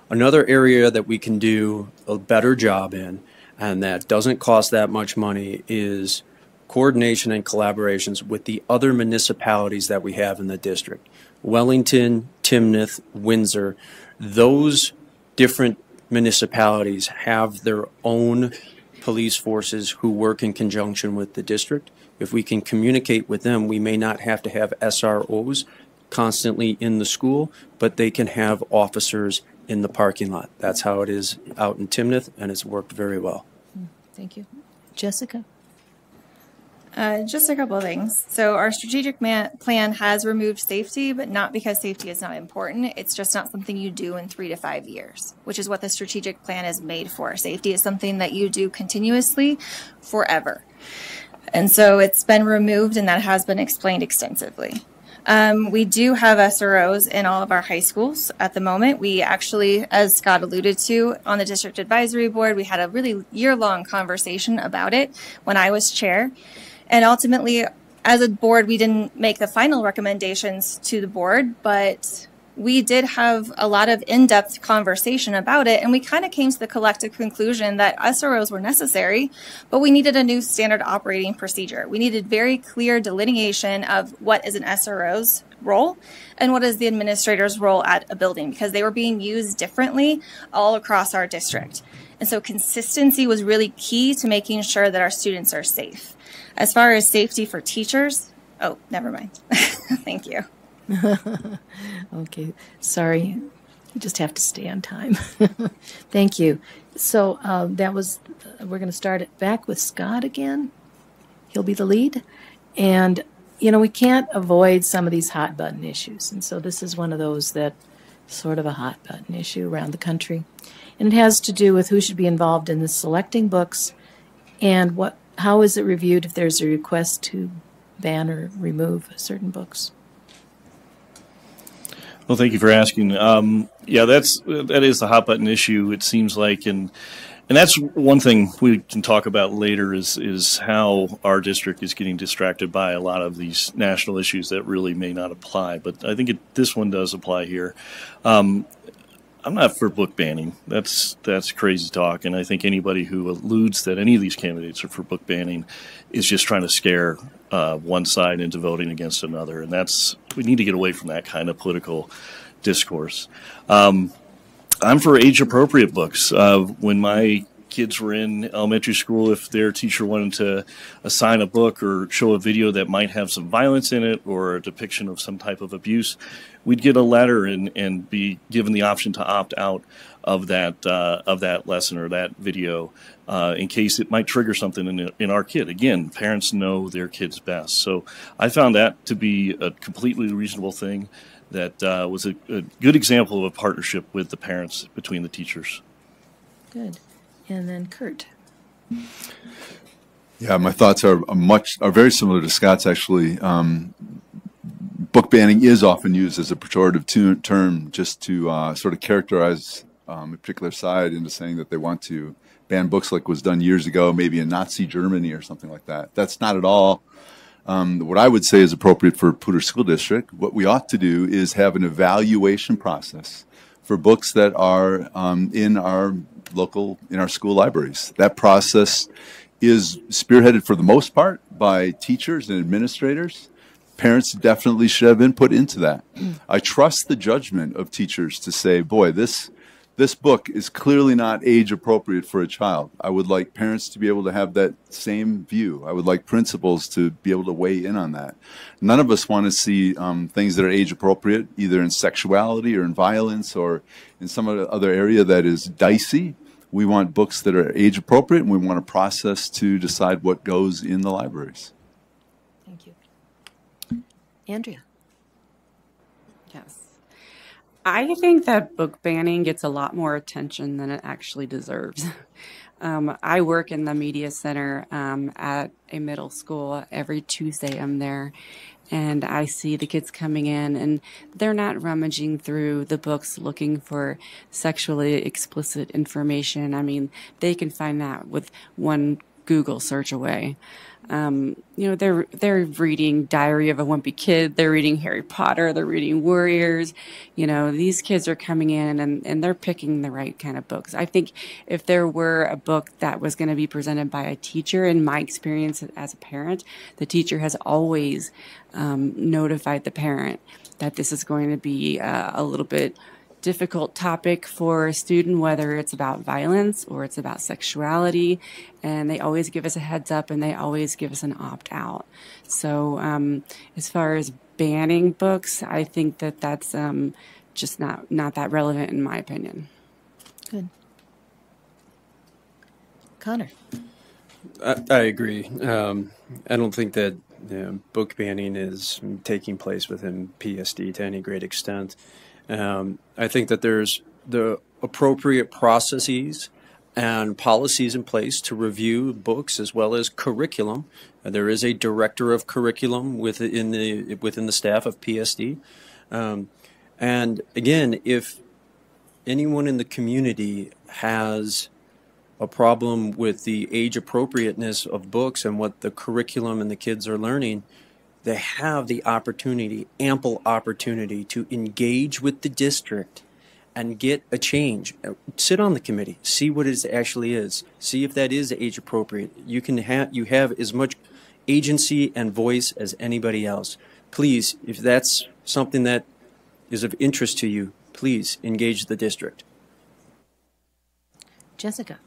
Another area that we can do a better job in, and that doesn't cost that much money, is coordination and collaborations with the other municipalities that we have in the district. Wellington, Timnath, Windsor, those different municipalities have their own police forces who work in conjunction with the district. If we can communicate with them, we may not have to have SROs constantly in the school, but they can have officers in the parking lot. That's how it is out in Timnath, and it's worked very well. Thank you. Jessica? Just a couple of things. So our strategic plan has removed safety, but not because safety is not important. It's just not something you do in 3 to 5 years, which is what the strategic plan is made for. Safety is something that you do continuously forever. And so it's been removed, and that has been explained extensively. We do have SROs in all of our high schools at the moment. We actually, as Scott alluded to, on the district advisory board, we had a really year-long conversation about it when I was chair. And ultimately, as a board, we didn't make the final recommendations to the board, but we did have a lot of in-depth conversation about it, and we kind of came to the collective conclusion that SROs were necessary, but we needed a new standard operating procedure. We needed very clear delineation of what is an SRO's role and what is the administrator's role at a building, because they were being used differently all across our district. And so consistency was really key to making sure that our students are safe. As far as safety for teachers, oh, never mind. Thank you. Okay, sorry. You just have to stay on time. Thank you. So we're going to start it back with Scott again. He'll be the lead. And, we can't avoid some of these hot button issues. And so this is one of those that sort of a hot button issue around the country. And it has to do with who should be involved in the selecting books and how is it reviewed if there's a request to ban or remove certain books. Well, thank you for asking. Yeah, that is the hot button issue, it seems like, and that's one thing we can talk about later is how our district is getting distracted by a lot of these national issues that really may not apply. But I think this one does apply here. I'm not for book banning. That's crazy talk, and I think anybody who alludes that any of these candidates are for book banning is just trying to scare one side into voting against another, and we need to get away from that kind of political discourse. I'm for age-appropriate books. When my kids were in elementary school, if their teacher wanted to assign a book or show a video that might have some violence in it or a depiction of some type of abuse, we'd get a letter and be given the option to opt out of that lesson or that video in case it might trigger something in our kid. Again, parents know their kids best. So I found that to be a completely reasonable thing that was a good example of a partnership with the parents between the teachers. Good. And then Kurt. Yeah, my thoughts are very similar to Scott's, actually. Book banning is often used as a pejorative term just to sort of characterize a particular side into saying that they want to ban books like was done years ago, maybe in Nazi Germany or something like that. That's not at all what I would say is appropriate for Poudre School District. What we ought to do is have an evaluation process for books that are in our school libraries. That process is spearheaded for the most part by teachers and administrators. Parents definitely should have input into that. I trust the judgment of teachers to say, boy, this book is clearly not age appropriate for a child. I would like parents to be able to have that same view. I would like principals to be able to weigh in on that. None of us want to see things that are age appropriate, either in sexuality or in violence or in some other area that is dicey. We want books that are age appropriate, and we want a process to decide what goes in the libraries. Thank you. Andrea. Yes. I think that book banning gets a lot more attention than it actually deserves. I work in the media center at a middle school. Every Tuesday I'm there, and I see the kids coming in, and they're not rummaging through the books looking for sexually explicit information. I mean, they can find that with one Google search away. They're reading Diary of a Wimpy Kid. They're reading Harry Potter. They're reading Warriors. These kids are coming in and they're picking the right kind of books. I think if there were a book that was going to be presented by a teacher, in my experience as a parent, the teacher has always notified the parent that this is going to be a little bit difficult topic for a student, whether it's about violence or it's about sexuality, and they always give us a heads up and they always give us an opt-out. So as far as banning books, I think that that's just not that relevant in my opinion. Good. Connor. I agree. I don't think that book banning is taking place within PSD to any great extent. I think that there's the appropriate processes and policies in place to review books as well as curriculum. There is a director of curriculum within the staff of PSD. And again, if anyone in the community has a problem with the age appropriateness of books and what the curriculum and the kids are learning, they have the opportunity, ample opportunity, to engage with the district and get a change. Sit on the committee, see what it actually is, see if that is age appropriate. You have as much agency and voice as anybody else. Please, if that's something that is of interest to you, please engage the district. Jessica.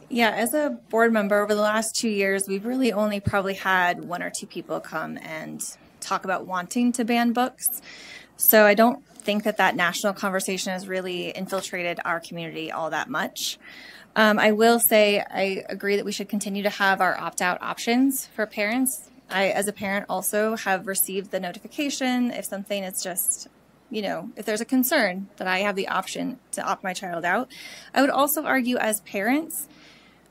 Yeah, as a board member, over the last 2 years, we've really only probably had 1 or 2 people come and talk about wanting to ban books. So I don't think that national conversation has really infiltrated our community all that much. I will say I agree that we should continue to have our opt-out options for parents. I, as a parent, also have received the notification if something is just, if there's a concern, that I have the option to opt my child out. I would also argue as parents,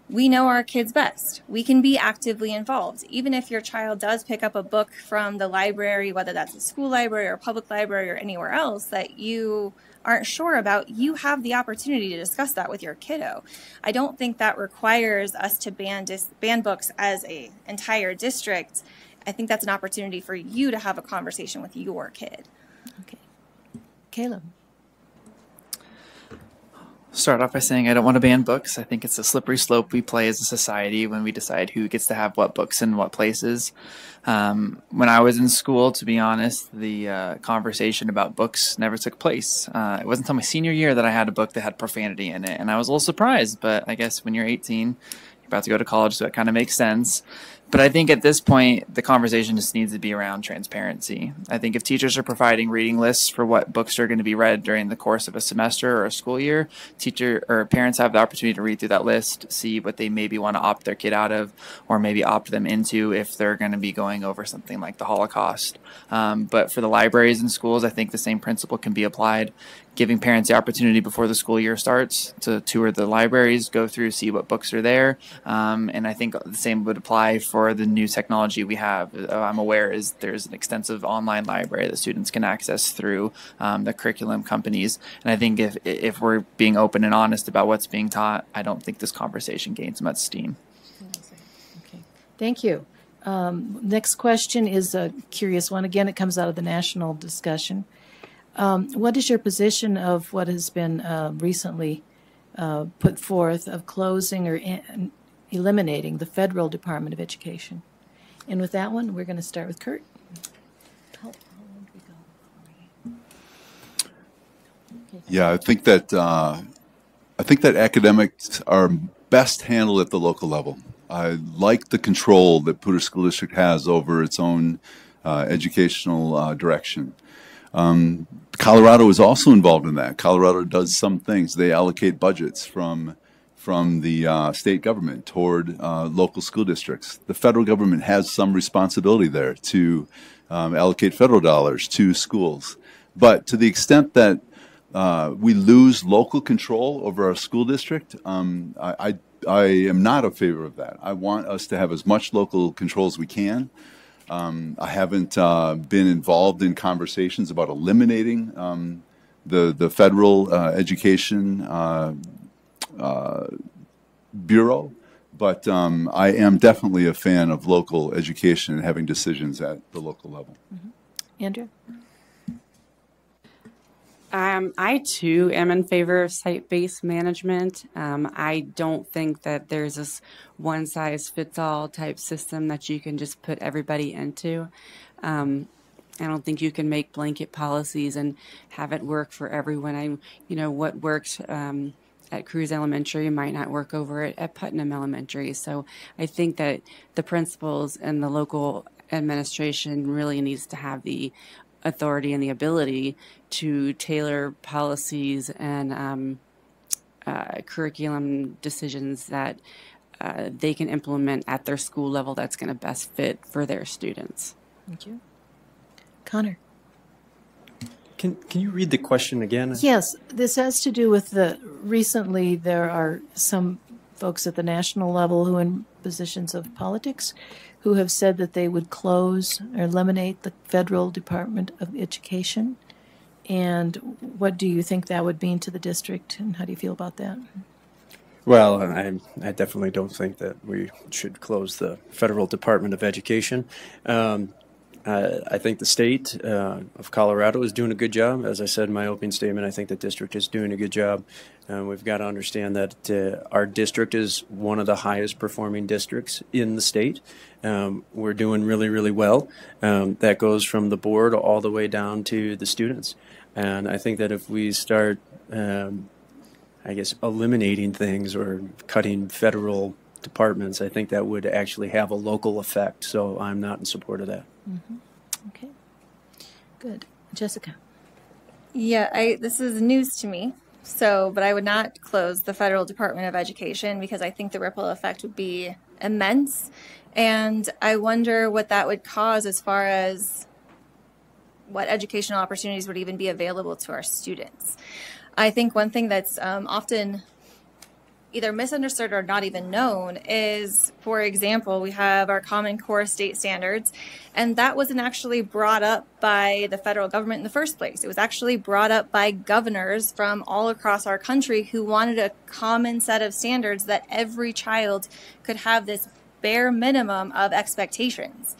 we know our kids best. We can be actively involved. Even if your child does pick up a book from the library, whether that's a school library or a public library or anywhere else that you aren't sure about, you have the opportunity to discuss that with your kiddo. I don't think that requires us to ban books as an entire district. I think that's an opportunity for you to have a conversation with your kid. Okay. Caleb. Start off by saying I don't want to ban books. I think it's a slippery slope we play as a society when we decide who gets to have what books in what places. When I was in school, to be honest, the conversation about books never took place. It wasn't until my senior year that I had a book that had profanity in it, and I was a little surprised, but I guess when you're 18, you're about to go to college, so it kind of makes sense. But I think at this point, the conversation just needs to be around transparency. I think if teachers are providing reading lists for what books are going to be read during the course of a semester or a school year, parents have the opportunity to read through that list, see what they maybe want to opt their kid out of, or maybe opt them into if they're going to be going over something like the Holocaust. But for the libraries and schools, I think the same principle can be applied, giving parents the opportunity before the school year starts to tour the libraries, go through, see what books are there. And I think the same would apply for the new technology we have. I'm aware there's an extensive online library that students can access through the curriculum companies. And I think if we're being open and honest about what's being taught, I don't think this conversation gains much steam. Okay, thank you. Next question is a curious one. Again, it comes out of the national discussion. What is your position of what has been recently put forth of closing or eliminating the Federal Department of Education? And with that one, we're going to start with Kurt. How long did we go? Okay. Yeah, I think that academics are best handled at the local level. I like the control that Poudre School District has over its own educational direction. Colorado is also involved in that. Colorado does some things. They allocate budgets from the state government toward local school districts. The federal government has some responsibility there to allocate federal dollars to schools. But to the extent that we lose local control over our school district, I am not a favor of that. I want us to have as much local control as we can. I haven't been involved in conversations about eliminating the federal education bureau, but I am definitely a fan of local education and having decisions at the local level. Mm-hmm. Andrea? I, too, am in favor of site-based management. I don't think that there's this one-size-fits-all type system that you can just put everybody into. I don't think you can make blanket policies and have it work for everyone. What works at Cruz Elementary might not work over at Putnam Elementary. So I think that the principals and the local administration really needs to have the authority and the ability to tailor policies and curriculum decisions that they can implement at their school level that's going to best fit for their students. Thank you. Connor. Can you read the question again? Yes, this has to do with recently there are some folks at the national level who are in positions of politics who have said that they would close or eliminate the federal Department of Education. And what do you think that would mean to the district, and how do you feel about that? Well, I definitely don't think that we should close the Federal Department of Education. I think the state of Colorado is doing a good job. As I said in my opening statement, I think the district is doing a good job. We've got to understand that our district is one of the highest performing districts in the state. We're doing really, really well. That goes from the board all the way down to the students. And I think that if we start, eliminating things or cutting federal departments, I think that would actually have a local effect. So I'm not in support of that. Mm-hmm. Okay, good. Jessica. Yeah, this is news to me. But I would not close the Federal Department of Education because I think the ripple effect would be immense. And I wonder what that would cause as far as what educational opportunities would even be available to our students. I think one thing that's often either misunderstood or not even known is, for example, we have our Common Core state standards, and that wasn't actually brought up by the federal government in the first place. It was actually brought up by governors from all across our country who wanted a common set of standards that every child could have this bare minimum of expectations.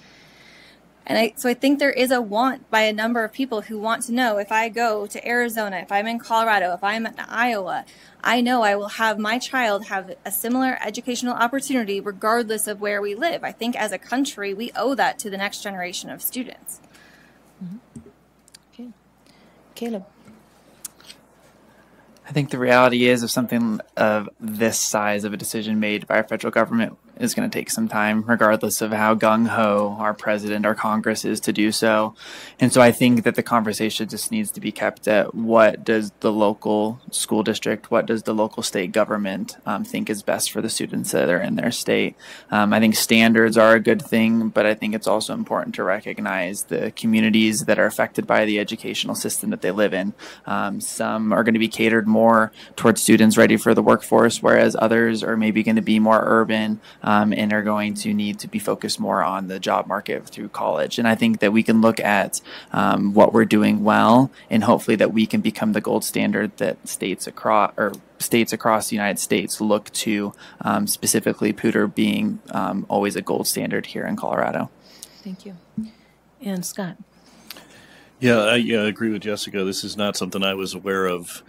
And so I think there is a want by a number of people who want to know, if I go to Arizona, if I'm in Colorado, if I'm in Iowa, I know I will have my child have a similar educational opportunity regardless of where we live. I think as a country, we owe that to the next generation of students. Mm-hmm. Okay. Caleb. I think the reality is, if something of this size of a decision made by our federal government is going to take some time, regardless of how gung-ho our president or Congress is to do so. And so I think that the conversation just needs to be kept at what does the local school district, what does the local state government think is best for the students that are in their state. I think standards are a good thing, but I think it's also important to recognize the communities that are affected by the educational system that they live in. Some are going to be catered more towards students ready for the workforce, whereas others are maybe going to be more urban and are going to need to be focused more on the job market through college. And I think that we can look at what we're doing well, and hopefully that we can become the gold standard that states across the United States look to, specifically Poudre being always a gold standard here in Colorado. Thank you. And Scott. Yeah, I agree with Jessica. This is not something I was aware of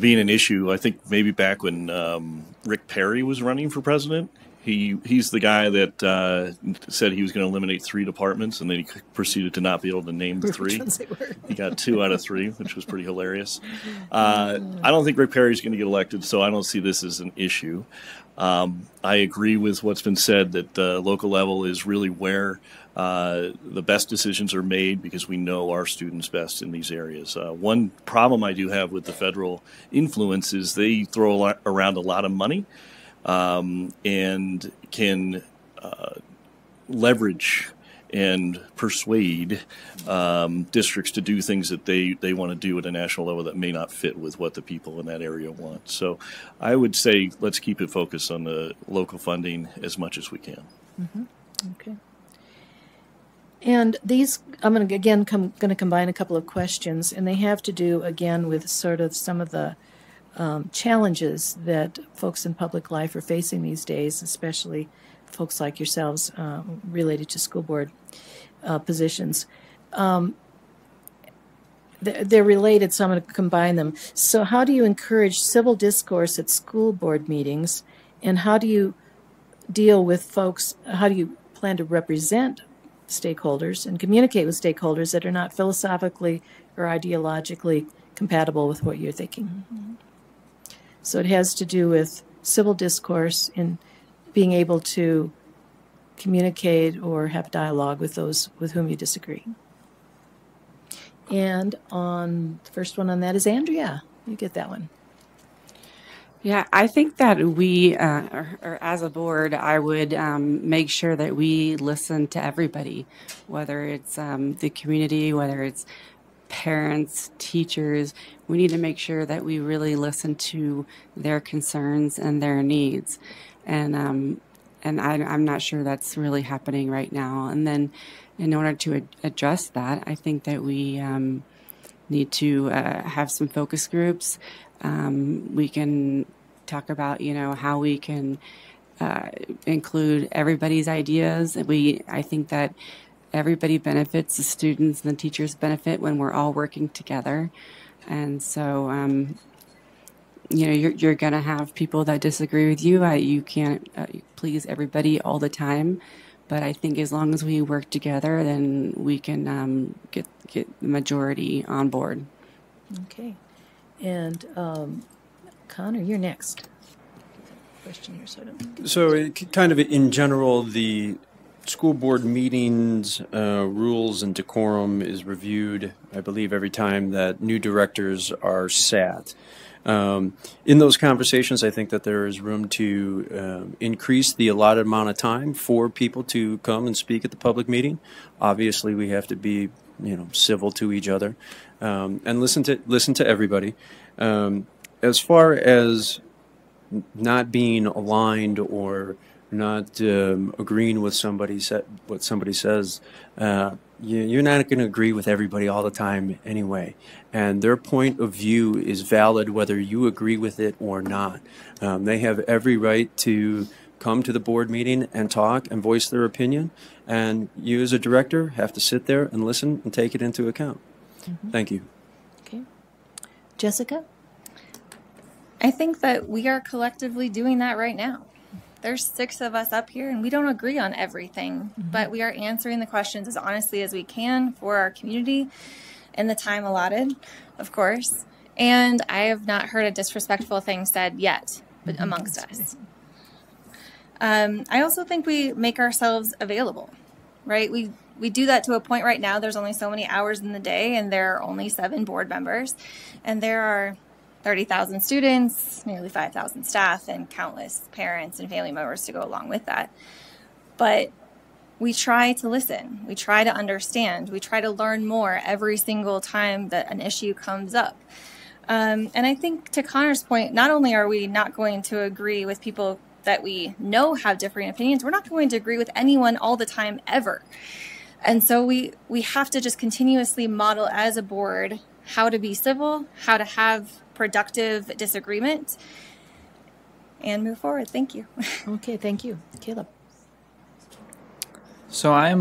being an issue. I think maybe back when Rick Perry was running for president, he's the guy that said he was going to eliminate 3 departments, and then he proceeded to not be able to name the 3. He got 2 out of 3, which was pretty hilarious. I don't think Rick Perry's going to get elected, so I don't see this as an issue. I agree with what's been said, that the local level is really where the best decisions are made, because we know our students best in these areas. One problem I do have with the federal influence is they throw around a lot of money and can leverage and persuade districts to do things that they want to do at a national level that may not fit with what the people in that area want. So I would say let's keep it focused on the local funding as much as we can. Mm-hmm. Okay. And these, I'm going to combine a couple of questions, and they have to do, again, with sort of some of the challenges that folks in public life are facing these days, especially folks like yourselves related to school board positions. They're related, so I'm going to combine them. So how do you encourage civil discourse at school board meetings, and how do you deal with folks, how do you plan to represent stakeholders and communicate with stakeholders that are not philosophically or ideologically compatible with what you're thinking? Mm-hmm. So it has to do with civil discourse and being able to communicate or have dialogue with those with whom you disagree. And on the first one on that is Andrea. You get that one. Yeah, I think that we, or as a board, I would make sure that we listen to everybody, whether it's the community, whether it's parents, teachers. We need to make sure that we really listen to their concerns and their needs. And I'm not sure that's really happening right now. And then in order to address that, I think that we need to have some focus groups. We can talk about, how we can include everybody's ideas. I think that everybody benefits, the students and the teachers benefit when we're all working together. And so, you're going to have people that disagree with you. You can't please everybody all the time. But I think as long as we work together, then we can get the majority on board. Okay. And Connor, you're next. Question here, So kind of in general, the school board meetings, rules and decorum is reviewed, I believe, every time that new directors are sat. In those conversations, I think that there is room to increase the allotted amount of time for people to come and speak at the public meeting. Obviously, we have to be, civil to each other and listen to everybody. As far as not being aligned or not agreeing with what somebody says, you're not going to agree with everybody all the time anyway. And their point of view is valid whether you agree with it or not. They have every right to come to the board meeting and talk and voice their opinion. And you as a director have to sit there and listen and take it into account. Mm-hmm. Thank you. Okay. Jessica? I think that we are collectively doing that right now. There's 6 of us up here and we don't agree on everything, but we are answering the questions as honestly as we can for our community in the time allotted, of course. And I have not heard a disrespectful thing said yet amongst us. I also think we make ourselves available, right? We do that to a point right now. There's only so many hours in the day and there are only 7 board members and there are 30,000 students, nearly 5,000 staff, and countless parents and family members to go along with that. But we try to listen. We try to understand. We try to learn more every single time that an issue comes up. And I think to Connor's point, not only are we not going to agree with people that we know have differing opinions, we're not going to agree with anyone all the time ever. And so we have to just continuously model as a board how to be civil, how to have productive disagreement, and move forward. Thank you. Okay, thank you. Caleb. So I'm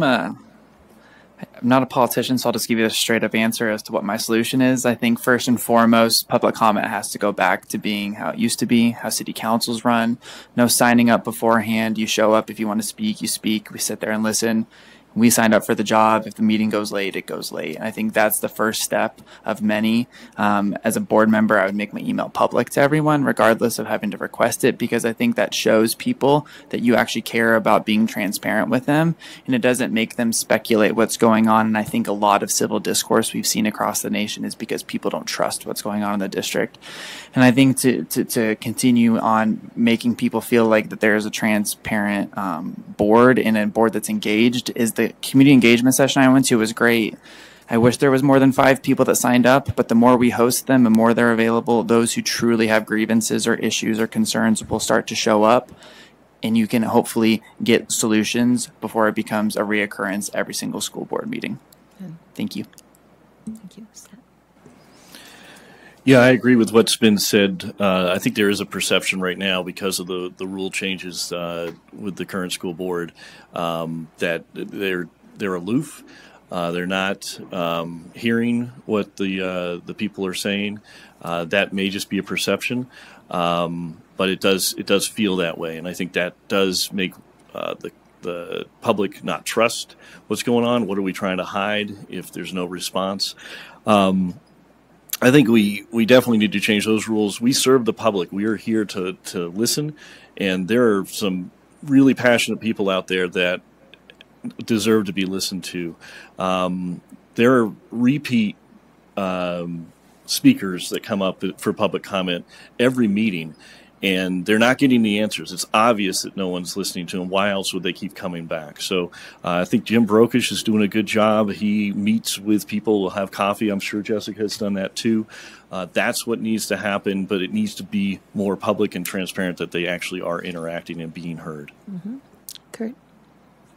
not a politician, so I'll just give you a straight up answer as to what my solution is. I think first and foremost, public comment has to go back to being how it used to be, how city councils run. No signing up beforehand. You show up. If you want to speak, you speak. We sit there and listen. We signed up for the job. If the meeting goes late, it goes late. And I think that's the first step of many. As a board member, I would make my email public to everyone, regardless of having to request it, because I think that shows people that you actually care about being transparent with them, and it doesn't make them speculate what's going on. And I think a lot of civil discourse we've seen across the nation is because people don't trust what's going on in the district. And I think to continue on making people feel like that there is a transparent board and a board that's engaged is the community engagement session I went to was great. I wish there was more than 5 people that signed up, but the more we host them, the more they're available. Those who truly have grievances or issues or concerns will start to show up, and you can hopefully get solutions before it becomes a reoccurrence every single school board meeting. Thank you. Thank you. Yeah, I agree with what's been said. I think there is a perception right now because of the rule changes with the current school board that they're aloof. They're not hearing what the people are saying. That may just be a perception, but it does feel that way, and I think that does make the public not trust what's going on. What are we trying to hide if there's no response? I think we definitely need to change those rules. We serve the public. We are here to listen, and there are some really passionate people out there that deserve to be listened to. There are repeat speakers that come up for public comment every meeting, and they're not getting the answers. It's obvious that no one's listening to them. Why else would they keep coming back? So I think Jim Brokish is doing a good job. He meets with people, will have coffee. I'm sure Jessica has done that too. That's what needs to happen, but it needs to be more public and transparent that they actually are interacting and being heard. Mm-hmm. Kurt?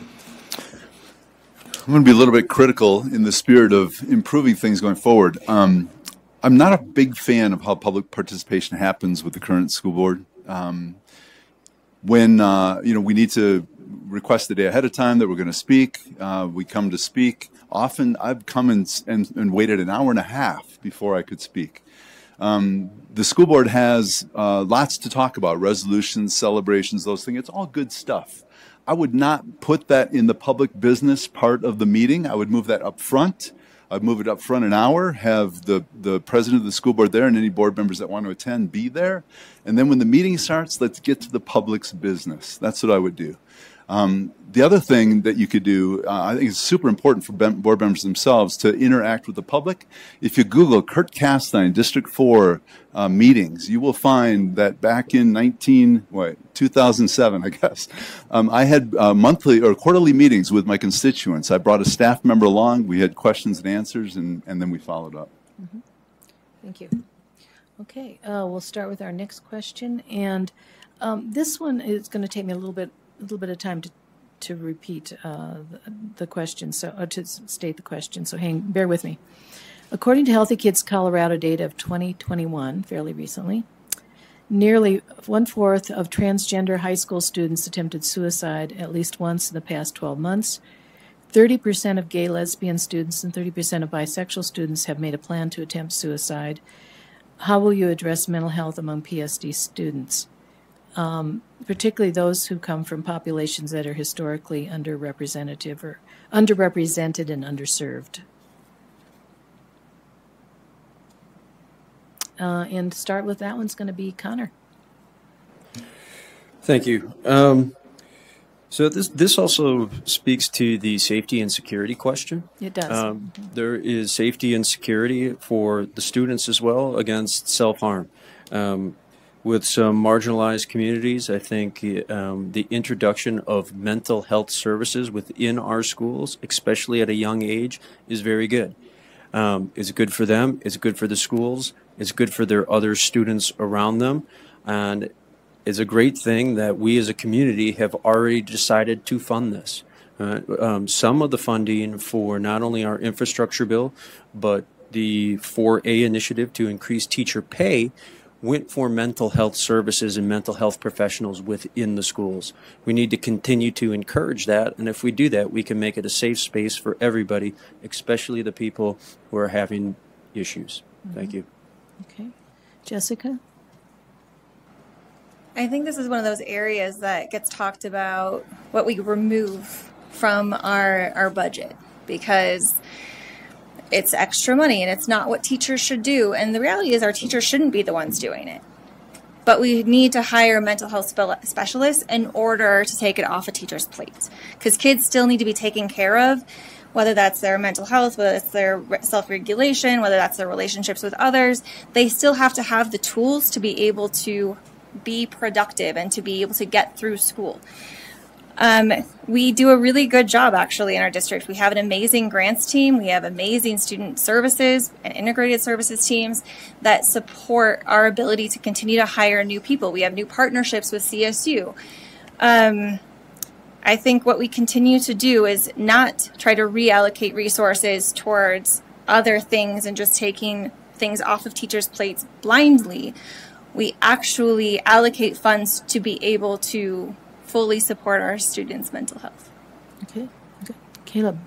I'm going to be a little bit critical in the spirit of improving things going forward. I'm not a big fan of how public participation happens with the current school board. When we need to request the day ahead of time that we're going to speak, we come to speak. Often I've come and waited an hour and a half before I could speak. The school board has lots to talk about, resolutions, celebrations, those things. It's all good stuff. I would not put that in the public business part of the meeting. I would move that up front. I'd move it up front an hour, have the president of the school board there and any board members that want to attend be there. And then when the meeting starts, let's get to the public's business. That's what I would do. The other thing that you could do, I think it's super important for board members themselves to interact with the public. If you Google Kurt Castine, District 4 meetings, you will find that back in 2007, I guess, I had monthly or quarterly meetings with my constituents. I brought a staff member along. We had questions and answers, and then we followed up. Mm-hmm. Thank you. Okay, we'll start with our next question. And this one is going to take me a little bit of time to repeat the question, to state the question. So bear with me. According to Healthy Kids Colorado data of 2021, fairly recently, nearly 1/4 of transgender high school students attempted suicide at least once in the past 12 months. 30% of gay lesbian students and 30% of bisexual students have made a plan to attempt suicide. How will you address mental health among PSD students? Particularly those who come from populations that are historically underrepresented and underserved. And to start with, that one's going to be Connor. Thank you. So this also speaks to the safety and security question. It does. There is safety and security for the students as well against self-harm. With some marginalized communities, I think the introduction of mental health services within our schools, especially at a young age, is very good. It's good for them. It's good for the schools. It's good for their other students around them. And it's a great thing that we as a community have already decided to fund this. Some of the funding for not only our infrastructure bill, but the 4A initiative to increase teacher pay went for mental health services and mental health professionals within the schools. We need to continue to encourage that, and if we do that, we can make it a safe space for everybody, especially the people who are having issues. Mm-hmm. Thank you. Okay. Jessica? I think this is one of those areas that gets talked about what we remove from our budget, because it's extra money and it's not what teachers should do. And the reality is our teachers shouldn't be the ones doing it. But we need to hire mental health specialists in order to take it off a teacher's plate. Because kids still need to be taken care of, whether that's their mental health, whether it's their self-regulation, whether that's their relationships with others. They still have to have the tools to be able to be productive and to be able to get through school. We do a really good job actually in our district. We have an amazing grants team. We have amazing student services and integrated services teams that support our ability to continue to hire new people. We have new partnerships with CSU. I think what we continue to do is not try to reallocate resources towards other things and just taking things off of teachers' plates blindly. We actually allocate funds to be able to fully support our students' mental health. Okay. Caleb.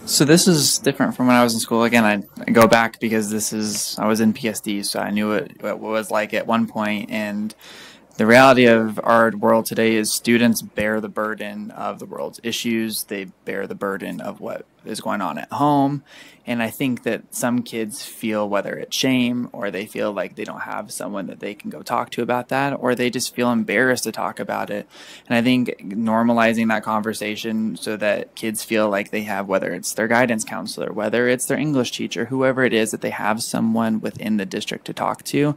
So this is different from when I was in school. Again, I go back because I was in PSD, so I knew what it was like at one point. And the reality of our world today is students bear the burden of the world's issues. They bear the burden of what is going on at home. And I think that some kids feel, whether it's shame or they feel like they don't have someone that they can go talk to about that, or they just feel embarrassed to talk about it. And I think normalizing that conversation so that kids feel like they have, whether it's their guidance counselor, whether it's their English teacher, whoever it is, that they have someone within the district to talk to.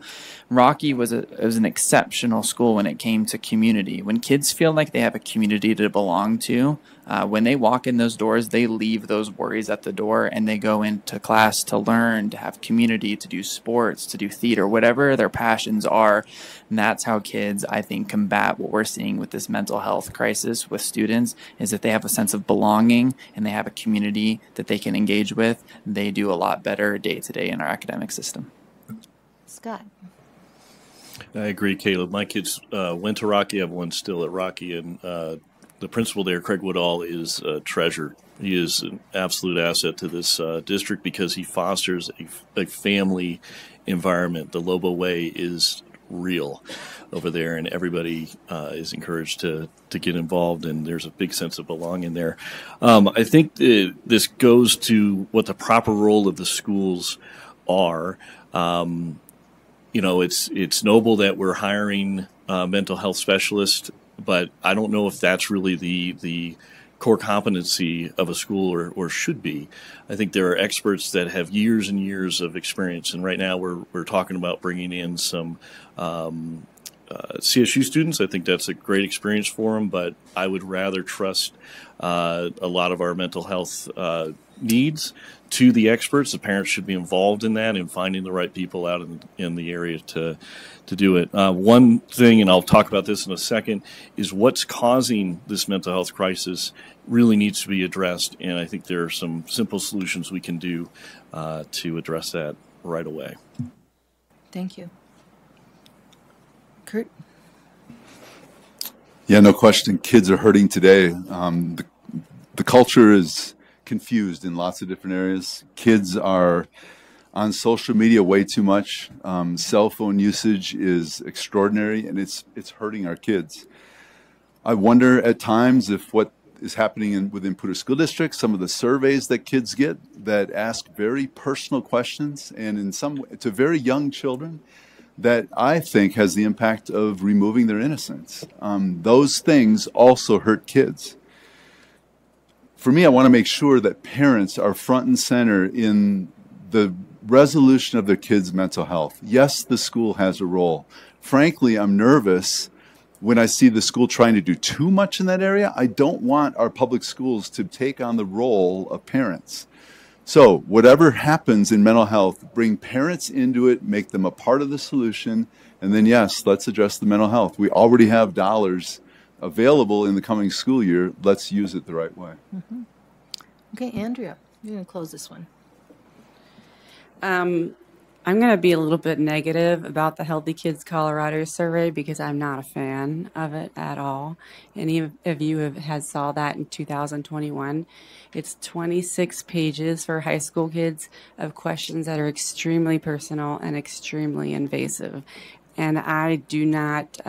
Rocky was an exceptional school when it came to community. When kids feel like they have a community to belong to, when they walk in those doors, they leave those worries at the door and they go into class to learn, to have community, to do sports, to do theater, whatever their passions are. And that's how kids, I think, combat what we're seeing with this mental health crisis with students, is that they have a sense of belonging and they have a community that they can engage with. They do a lot better day to day in our academic system. Scott. I agree, Caleb. My kids went to Rocky. I have one still at Rocky, and the principal there, Craig Woodall, is a treasure. He is an absolute asset to this district because he fosters a family environment. The Lobo Way is real over there, and everybody is encouraged to get involved, and there's a big sense of belonging there. I think this goes to what the proper role of the schools are. It's noble that we're hiring mental health specialists, but I don't know if that's really the core competency of a school or should be. I think there are experts that have years and years of experience, and right now we're talking about bringing in some CSU students. I think that's a great experience for them, but I would rather trust a lot of our mental health needs to the experts. The parents should be involved in that and finding the right people out in the area to do it. One thing, and I'll talk about this in a second, is what's causing this mental health crisis really needs to be addressed, and I think there are some simple solutions we can do to address that right away. Thank you. Kurt? Yeah, no question. Kids are hurting today. The culture is confused in lots of different areas. Kids are on social media way too much. Cell phone usage is extraordinary, and it's hurting our kids. I wonder at times if what is happening within Poudre School District, some of the surveys that kids get that ask very personal questions, and in some to very young children, that I think has the impact of removing their innocence. Those things also hurt kids. For me, I want to make sure that parents are front and center in the resolution of their kids' mental health. Yes, the school has a role. Frankly, I'm nervous when I see the school trying to do too much in that area. I don't want our public schools to take on the role of parents. So whatever happens in mental health, bring parents into it, make them a part of the solution, and then yes, let's address the mental health. We already have dollars available in the coming school year. Let's use it the right way. Mm-hmm. Okay, Andrea, you're going to close this one. I'm going to be a little bit negative about the Healthy Kids Colorado survey because I'm not a fan of it at all. Any of you had saw that in 2021. It's 26 pages for high school kids of questions that are extremely personal and extremely invasive. And I do not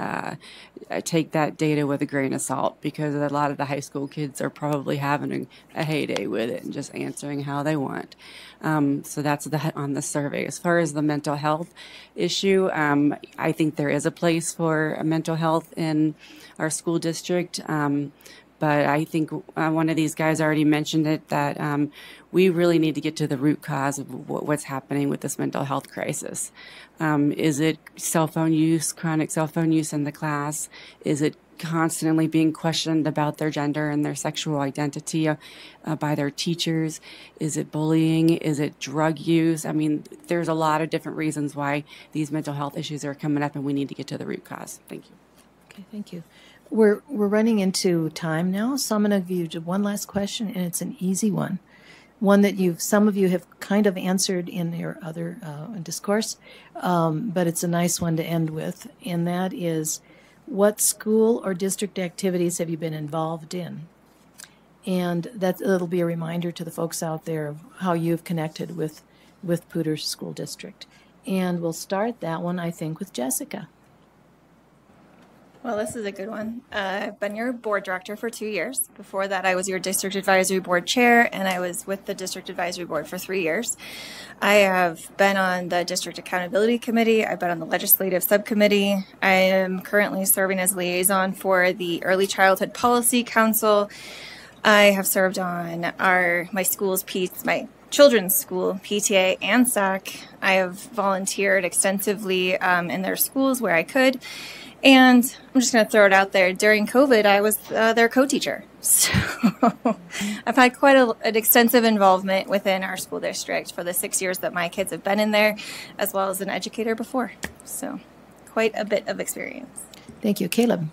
take that data with a grain of salt because a lot of the high school kids are probably having a heyday with it and just answering how they want. So that's on the survey. As far as the mental health issue, I think there is a place for mental health in our school district. But I think one of these guys already mentioned it, that we really need to get to the root cause of what's happening with this mental health crisis. Is it cell phone use, chronic cell phone use in the class? Is it constantly being questioned about their gender and their sexual identity by their teachers? Is it bullying? Is it drug use? I mean, there's a lot of different reasons why these mental health issues are coming up, and we need to get to the root cause. Thank you. Okay, thank you. We're running into time now, so I'm going to give you one last question, and it's an easy one. One that some of you have kind of answered in your other discourse, but it's a nice one to end with, and that is, what school or district activities have you been involved in? And it'll be a reminder to the folks out there of how you've connected with Poudre School District. And we'll start that one, I think, with Jessica. Well, this is a good one. I've been your board director for 2 years. Before that, I was your district advisory board chair, and I was with the district advisory board for 3 years. I have been on the district accountability committee. I've been on the legislative subcommittee. I am currently serving as liaison for the Early Childhood Policy Council. I have served on my children's school, PTA, and SAC. I have volunteered extensively in their schools where I could. And I'm just going to throw it out there. During COVID, I was their co-teacher. So I've had quite an extensive involvement within our school district for the 6 years that my kids have been in there, as well as an educator before. So quite a bit of experience. Thank you. Caleb.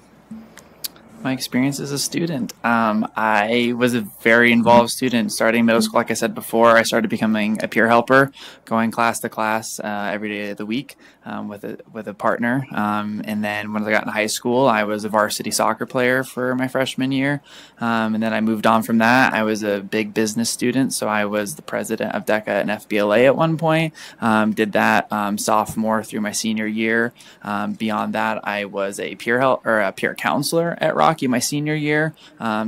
My experience as a student. I was a very involved student starting middle school. Like I said before, I started becoming a peer helper, going class to class every day of the week with a partner. And then when I got in high school, I was a varsity soccer player for my freshman year. And then I moved on from that. I was a big business student, so I was the president of DECA and FBLA at one point. Did that sophomore through my senior year. Beyond that, I was a peer counselor at Rocky my senior year.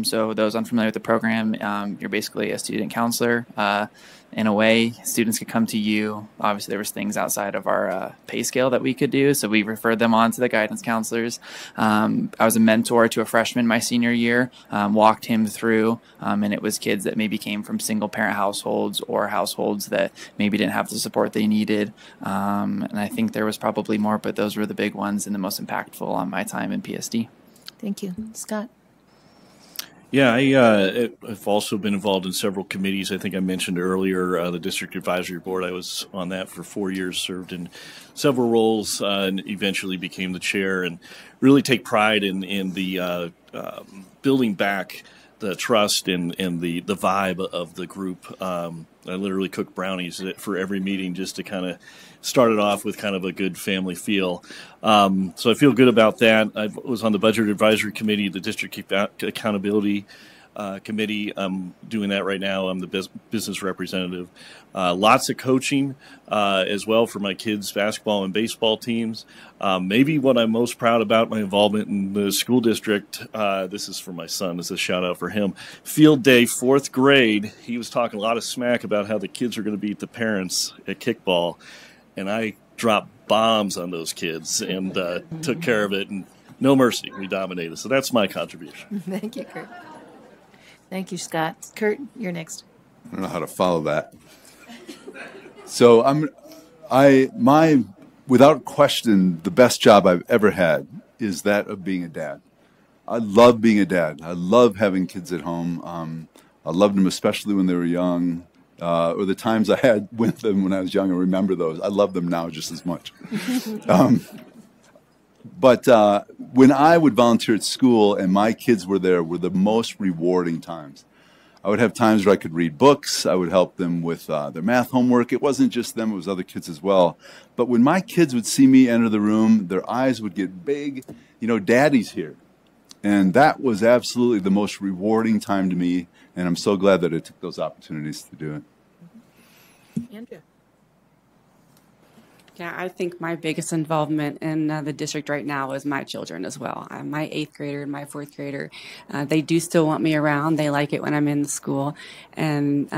So those unfamiliar with the program, you're basically a student counselor. In a way, students could come to you. Obviously, there was things outside of our pay scale that we could do, so we referred them on to the guidance counselors. I was a mentor to a freshman my senior year, walked him through, and it was kids that maybe came from single-parent households or households that maybe didn't have the support they needed. And I think there was probably more, but those were the big ones and the most impactful on my time in PSD. Thank you. Scott. Yeah, I've also been involved in several committees. I think I mentioned earlier the District Advisory Board. I was on that for 4 years, served in several roles, and eventually became the chair, and really take pride in the building back the trust and the vibe of the group. I literally cook brownies for every meeting just to kind of start it off with kind of a good family feel. So I feel good about that. I was on the Budget Advisory Committee, the District Accountability Committee. I'm doing that right now. I'm the business representative. Lots of coaching as well for my kids' basketball and baseball teams. Maybe what I'm most proud about, my involvement in the school district, this is for my son, this is a shout out for him. Field day, 4th grade, he was talking a lot of smack about how the kids are going to beat the parents at kickball. And I dropped bombs on those kids and took care of it. And no mercy, we dominated. So that's my contribution. Thank you, Kurt. Thank you, Scott. Kurt, you're next. I don't know how to follow that. So without question, the best job I've ever had is that of being a dad. I love being a dad. I love having kids at home. I loved them, especially when they were young. Or the times I had with them when I was young, I remember those. I love them now just as much. But when I would volunteer at school and my kids were there were the most rewarding times. I would have times where I could read books. I would help them with their math homework. It wasn't just them, it was other kids as well. But when my kids would see me enter the room, their eyes would get big. You know, Daddy's here. And that was absolutely the most rewarding time to me. And I'm so glad that I took those opportunities to do it. Andrea. Yeah, I think my biggest involvement in the district right now is my children as well. My 8th grader and my 4th grader, they do still want me around. They like it when I'm in the school, and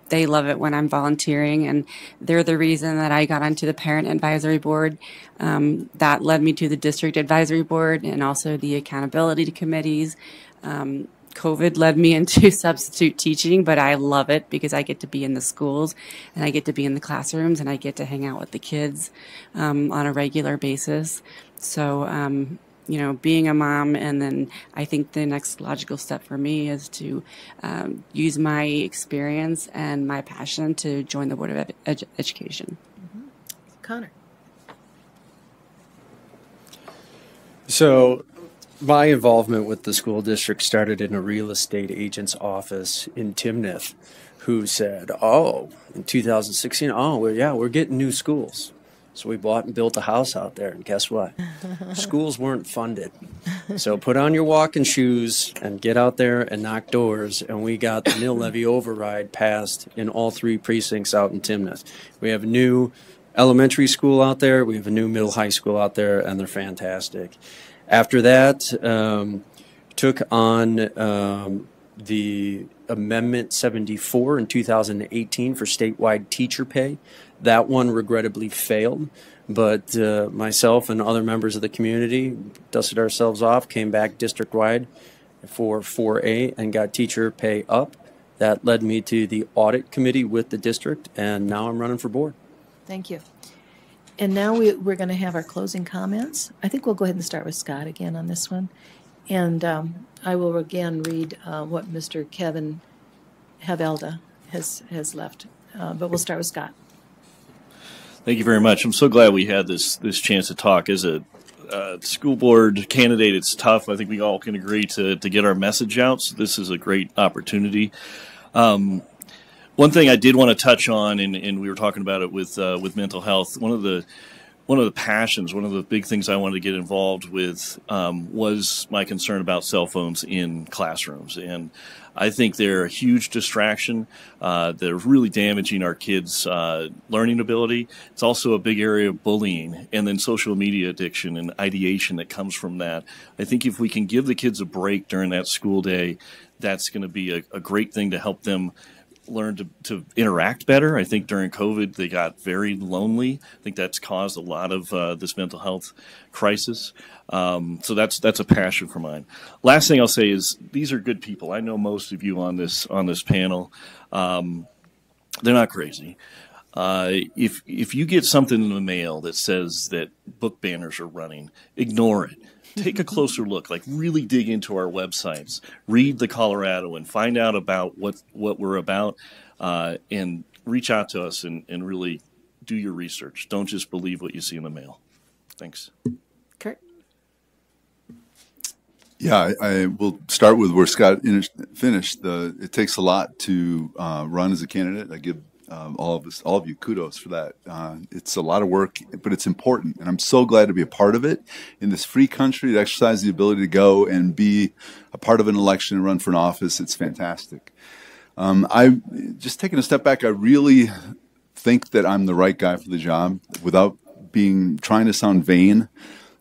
they love it when I'm volunteering. And they're the reason that I got onto the parent advisory board. That led me to the district advisory board and also the accountability committees. COVID led me into substitute teaching, but I love it because I get to be in the schools and I get to be in the classrooms and I get to hang out with the kids on a regular basis. So, you know, being a mom, and then I think the next logical step for me is to use my experience and my passion to join the Board of Education. Mm-hmm. Connor. So my involvement with the school district started in a real estate agent's office in Timnath, who said, in 2016, we're getting new schools. So we bought and built a house out there, and guess what? Schools weren't funded. So put on your walking shoes and get out there and knock doors, and we got the mill levy override passed in all 3 precincts out in Timnath. We have a new elementary school out there, we have a new middle high school out there, and they're fantastic. After that, took on the Amendment 74 in 2018 for statewide teacher pay. That one regrettably failed, but myself and other members of the community dusted ourselves off, came back district-wide for 4A and got teacher pay up. That led me to the audit committee with the district, and now I'm running for board. Thank you. And now we're going to have our closing comments. I think we'll go ahead and start with Scott again on this one. And I will again read what Mr. Kevin Havelda has left. But we'll start with Scott. Thank you very much. I'm so glad we had this chance to talk. As a school board candidate, it's tough. I think we all can agree to get our message out. So this is a great opportunity. One thing I did want to touch on, and we were talking about it with mental health. One of the passions, one of the big things I wanted to get involved with was my concern about cell phones in classrooms. And I think they're a huge distraction. They're really damaging our kids' learning ability. It's also a big area of bullying, and then social media addiction and ideation that comes from that. I think if we can give the kids a break during that school day, that's going to be a great thing to help them learn to interact better. I think during COVID, they got very lonely. I think that's caused a lot of this mental health crisis. So that's a passion for mine. Last thing I'll say is these are good people. I know most of you on this panel. They're not crazy. If you get something in the mail that says that book banners are running, ignore it. Take a closer look, like really dig into our websites, read the Colorado and find out about what we're about, and reach out to us and really do your research. Don't just believe what you see in the mail. Thanks. Kurt? Yeah, I will start with where Scott finished. It takes a lot to run as a candidate. I give all of you kudos for that. It's a lot of work, but it's important, and I'm so glad to be a part of it in this free country, to exercise the ability to go and be a part of an election and run for an office. It's fantastic. I just taking a step back, I really think that I'm the right guy for the job without trying to sound vain.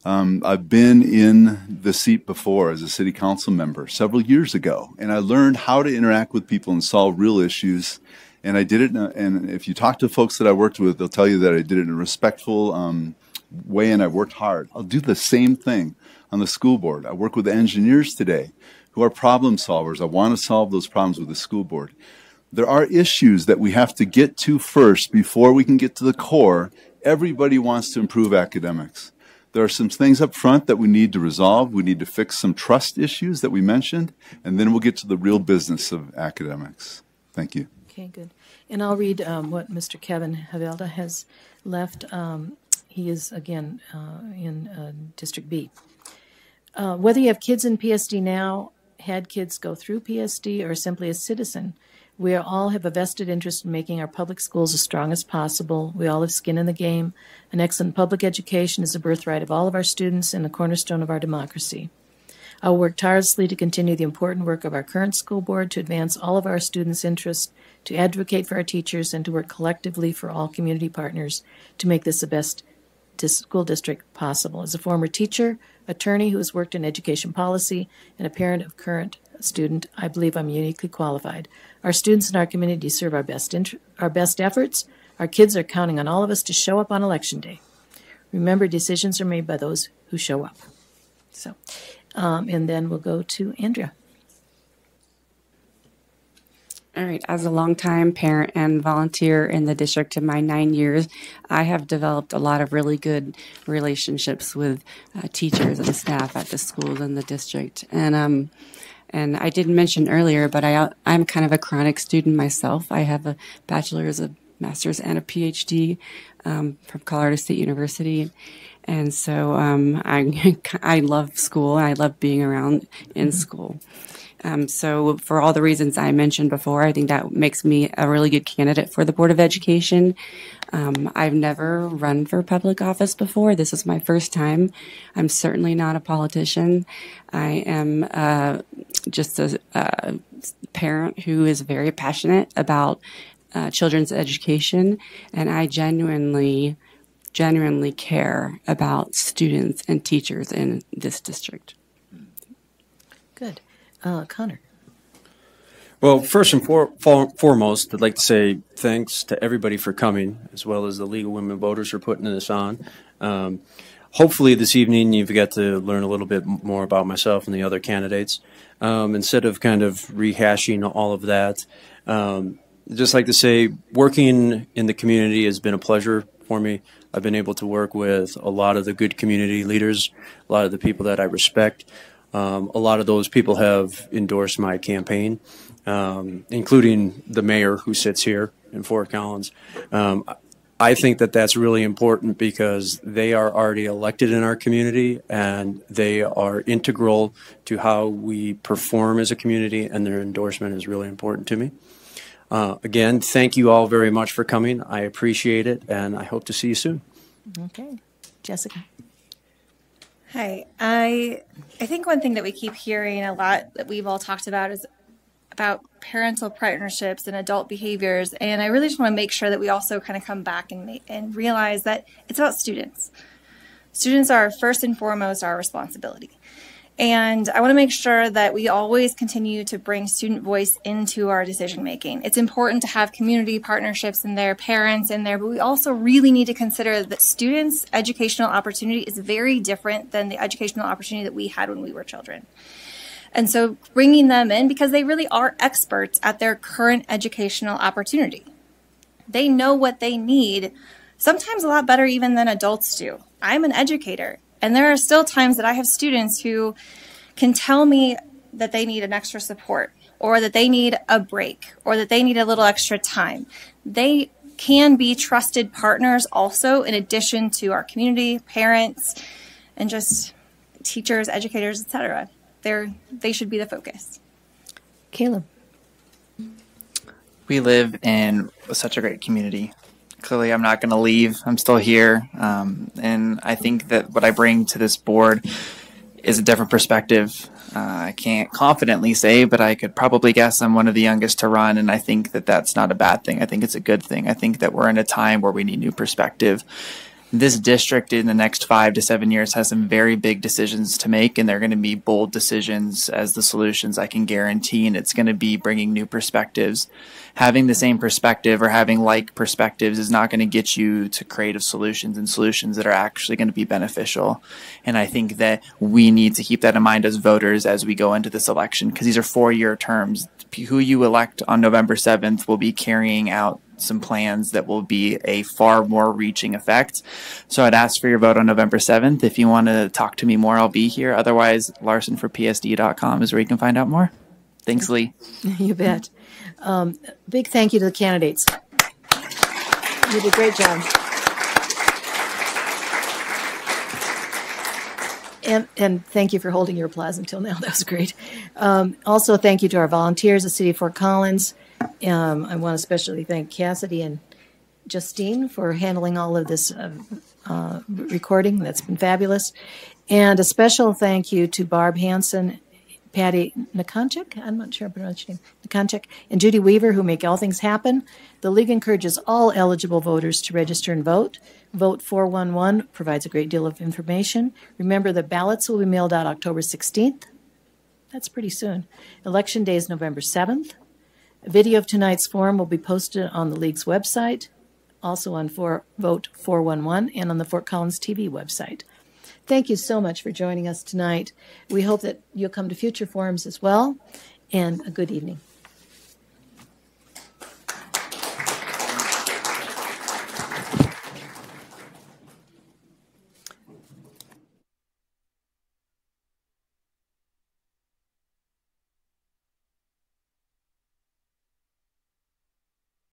I've been in the seat before as a city council member several years ago, and I learned how to interact with people and solve real issues. And I did it, and if you talk to folks that I worked with, they'll tell you that I did it in a respectful way, and I worked hard. I'll do the same thing on the school board. I work with engineers today who are problem solvers. I want to solve those problems with the school board. There are issues that we have to get to first before we can get to the core. Everybody wants to improve academics. There are some things up front that we need to resolve. We need to fix some trust issues that we mentioned, and then we'll get to the real business of academics. Thank you. Okay, good. And I'll read what Mr. Kevin Havelda has left. He is, again, in District B. Whether you have kids in PSD now, had kids go through PSD, or simply a citizen, we all have a vested interest in making our public schools as strong as possible. We all have skin in the game. An excellent public education is a birthright of all of our students and a cornerstone of our democracy. I will work tirelessly to continue the important work of our current school board to advance all of our students' interests, to advocate for our teachers, and to work collectively for all community partners to make this the best school district possible. As a former teacher, attorney who has worked in education policy, and a parent of current student, I believe I'm uniquely qualified. Our students and our community deserve our best efforts. Our kids are counting on all of us to show up on Election Day. Remember, decisions are made by those who show up. So. And then we'll go to Andrea. All right. As a longtime parent and volunteer in the district in my 9 years, I have developed a lot of really good relationships with teachers and staff at the schools in the district. And I didn't mention earlier, but I'm kind of a chronic student myself. I have a bachelor's, a master's, and a PhD from Colorado State University. And so I love school, and I love being around in school. So for all the reasons I mentioned before, I think that makes me a really good candidate for the Board of Education. I've never run for public office before. This is my first time. I'm certainly not a politician. I am just a parent who is very passionate about children's education, and I genuinely genuinely care about students and teachers in this district. Good. Connor. Well, first and foremost, I'd like to say thanks to everybody for coming, as well as the League of Women Voters for putting this on. Hopefully this evening you've got to learn a little bit more about myself and the other candidates. Instead of kind of rehashing all of that, just like to say working in the community has been a pleasure for me. I've been able to work with a lot of the good community leaders, a lot of the people that I respect. A lot of those people have endorsed my campaign, including the mayor who sits here in Fort Collins. I think that that's really important because they are already elected in our community and they are integral to how we perform as a community, and their endorsement is really important to me. Again, thank you all very much for coming. I appreciate it, and I hope to see you soon. Okay. Jessica. Hi. I think one thing that we keep hearing a lot that we've all talked about is about parental partnerships and adult behaviors. And I really just want to make sure that we also kind of come back and realize that it's about students. Students are first and foremost our responsibility. And I want to make sure that we always continue to bring student voice into our decision making. It's important to have community partnerships in there, parents in there, but we also really need to consider that students' educational opportunity is very different than the educational opportunity that we had when we were children. And so bringing them in, because they really are experts at their current educational opportunity. They know what they need, sometimes a lot better even than adults do. I'm an educator. And there are still times that I have students who can tell me that they need an extra support, or that they need a break, or that they need a little extra time. They can be trusted partners also, in addition to our community, parents, and just teachers, educators, etc. They should be the focus. Caleb. We live in such a great community. Clearly, I'm not going to leave. I'm still here. And I think that what I bring to this board is a different perspective. I can't confidently say, but I could probably guess I'm one of the youngest to run. And I think that that's not a bad thing. I think it's a good thing. I think that we're in a time where we need new perspective. This district in the next 5 to 7 years has some very big decisions to make, and they're going to be bold decisions as the solutions, I can guarantee, and it's going to be bringing new perspectives. Having the same perspective or having like perspectives is not going to get you to creative solutions and solutions that are actually going to be beneficial. And I think that we need to keep that in mind as voters as we go into this election, because these are 4-year terms. Who you elect on November 7th will be carrying out some plans that will be a far more reaching effect. So I'd ask for your vote on November 7th. If you want to talk to me more, I'll be here. Otherwise, LarsonforPSD.com is where you can find out more. Thanks, Lee. You bet. Big thank you to the candidates. You did a great job. And thank you for holding your applause until now. That was great. Also, thank you to our volunteers at City of Fort Collins. I want to especially thank Cassidy and Justine for handling all of this recording. That's been fabulous. And a special thank you to Barb Hansen, Patty Nakonchik, I'm not sure I pronounced your name, Nakonchik, and Judy Weaver, who make all things happen. The League encourages all eligible voters to register and vote. Vote 411 provides a great deal of information. Remember, the ballots will be mailed out October 16th. That's pretty soon. Election day is November 7th. A video of tonight's forum will be posted on the League's website, also on Vote 411, and on the Fort Collins TV website. Thank you so much for joining us tonight. We hope that you'll come to future forums as well, and a good evening.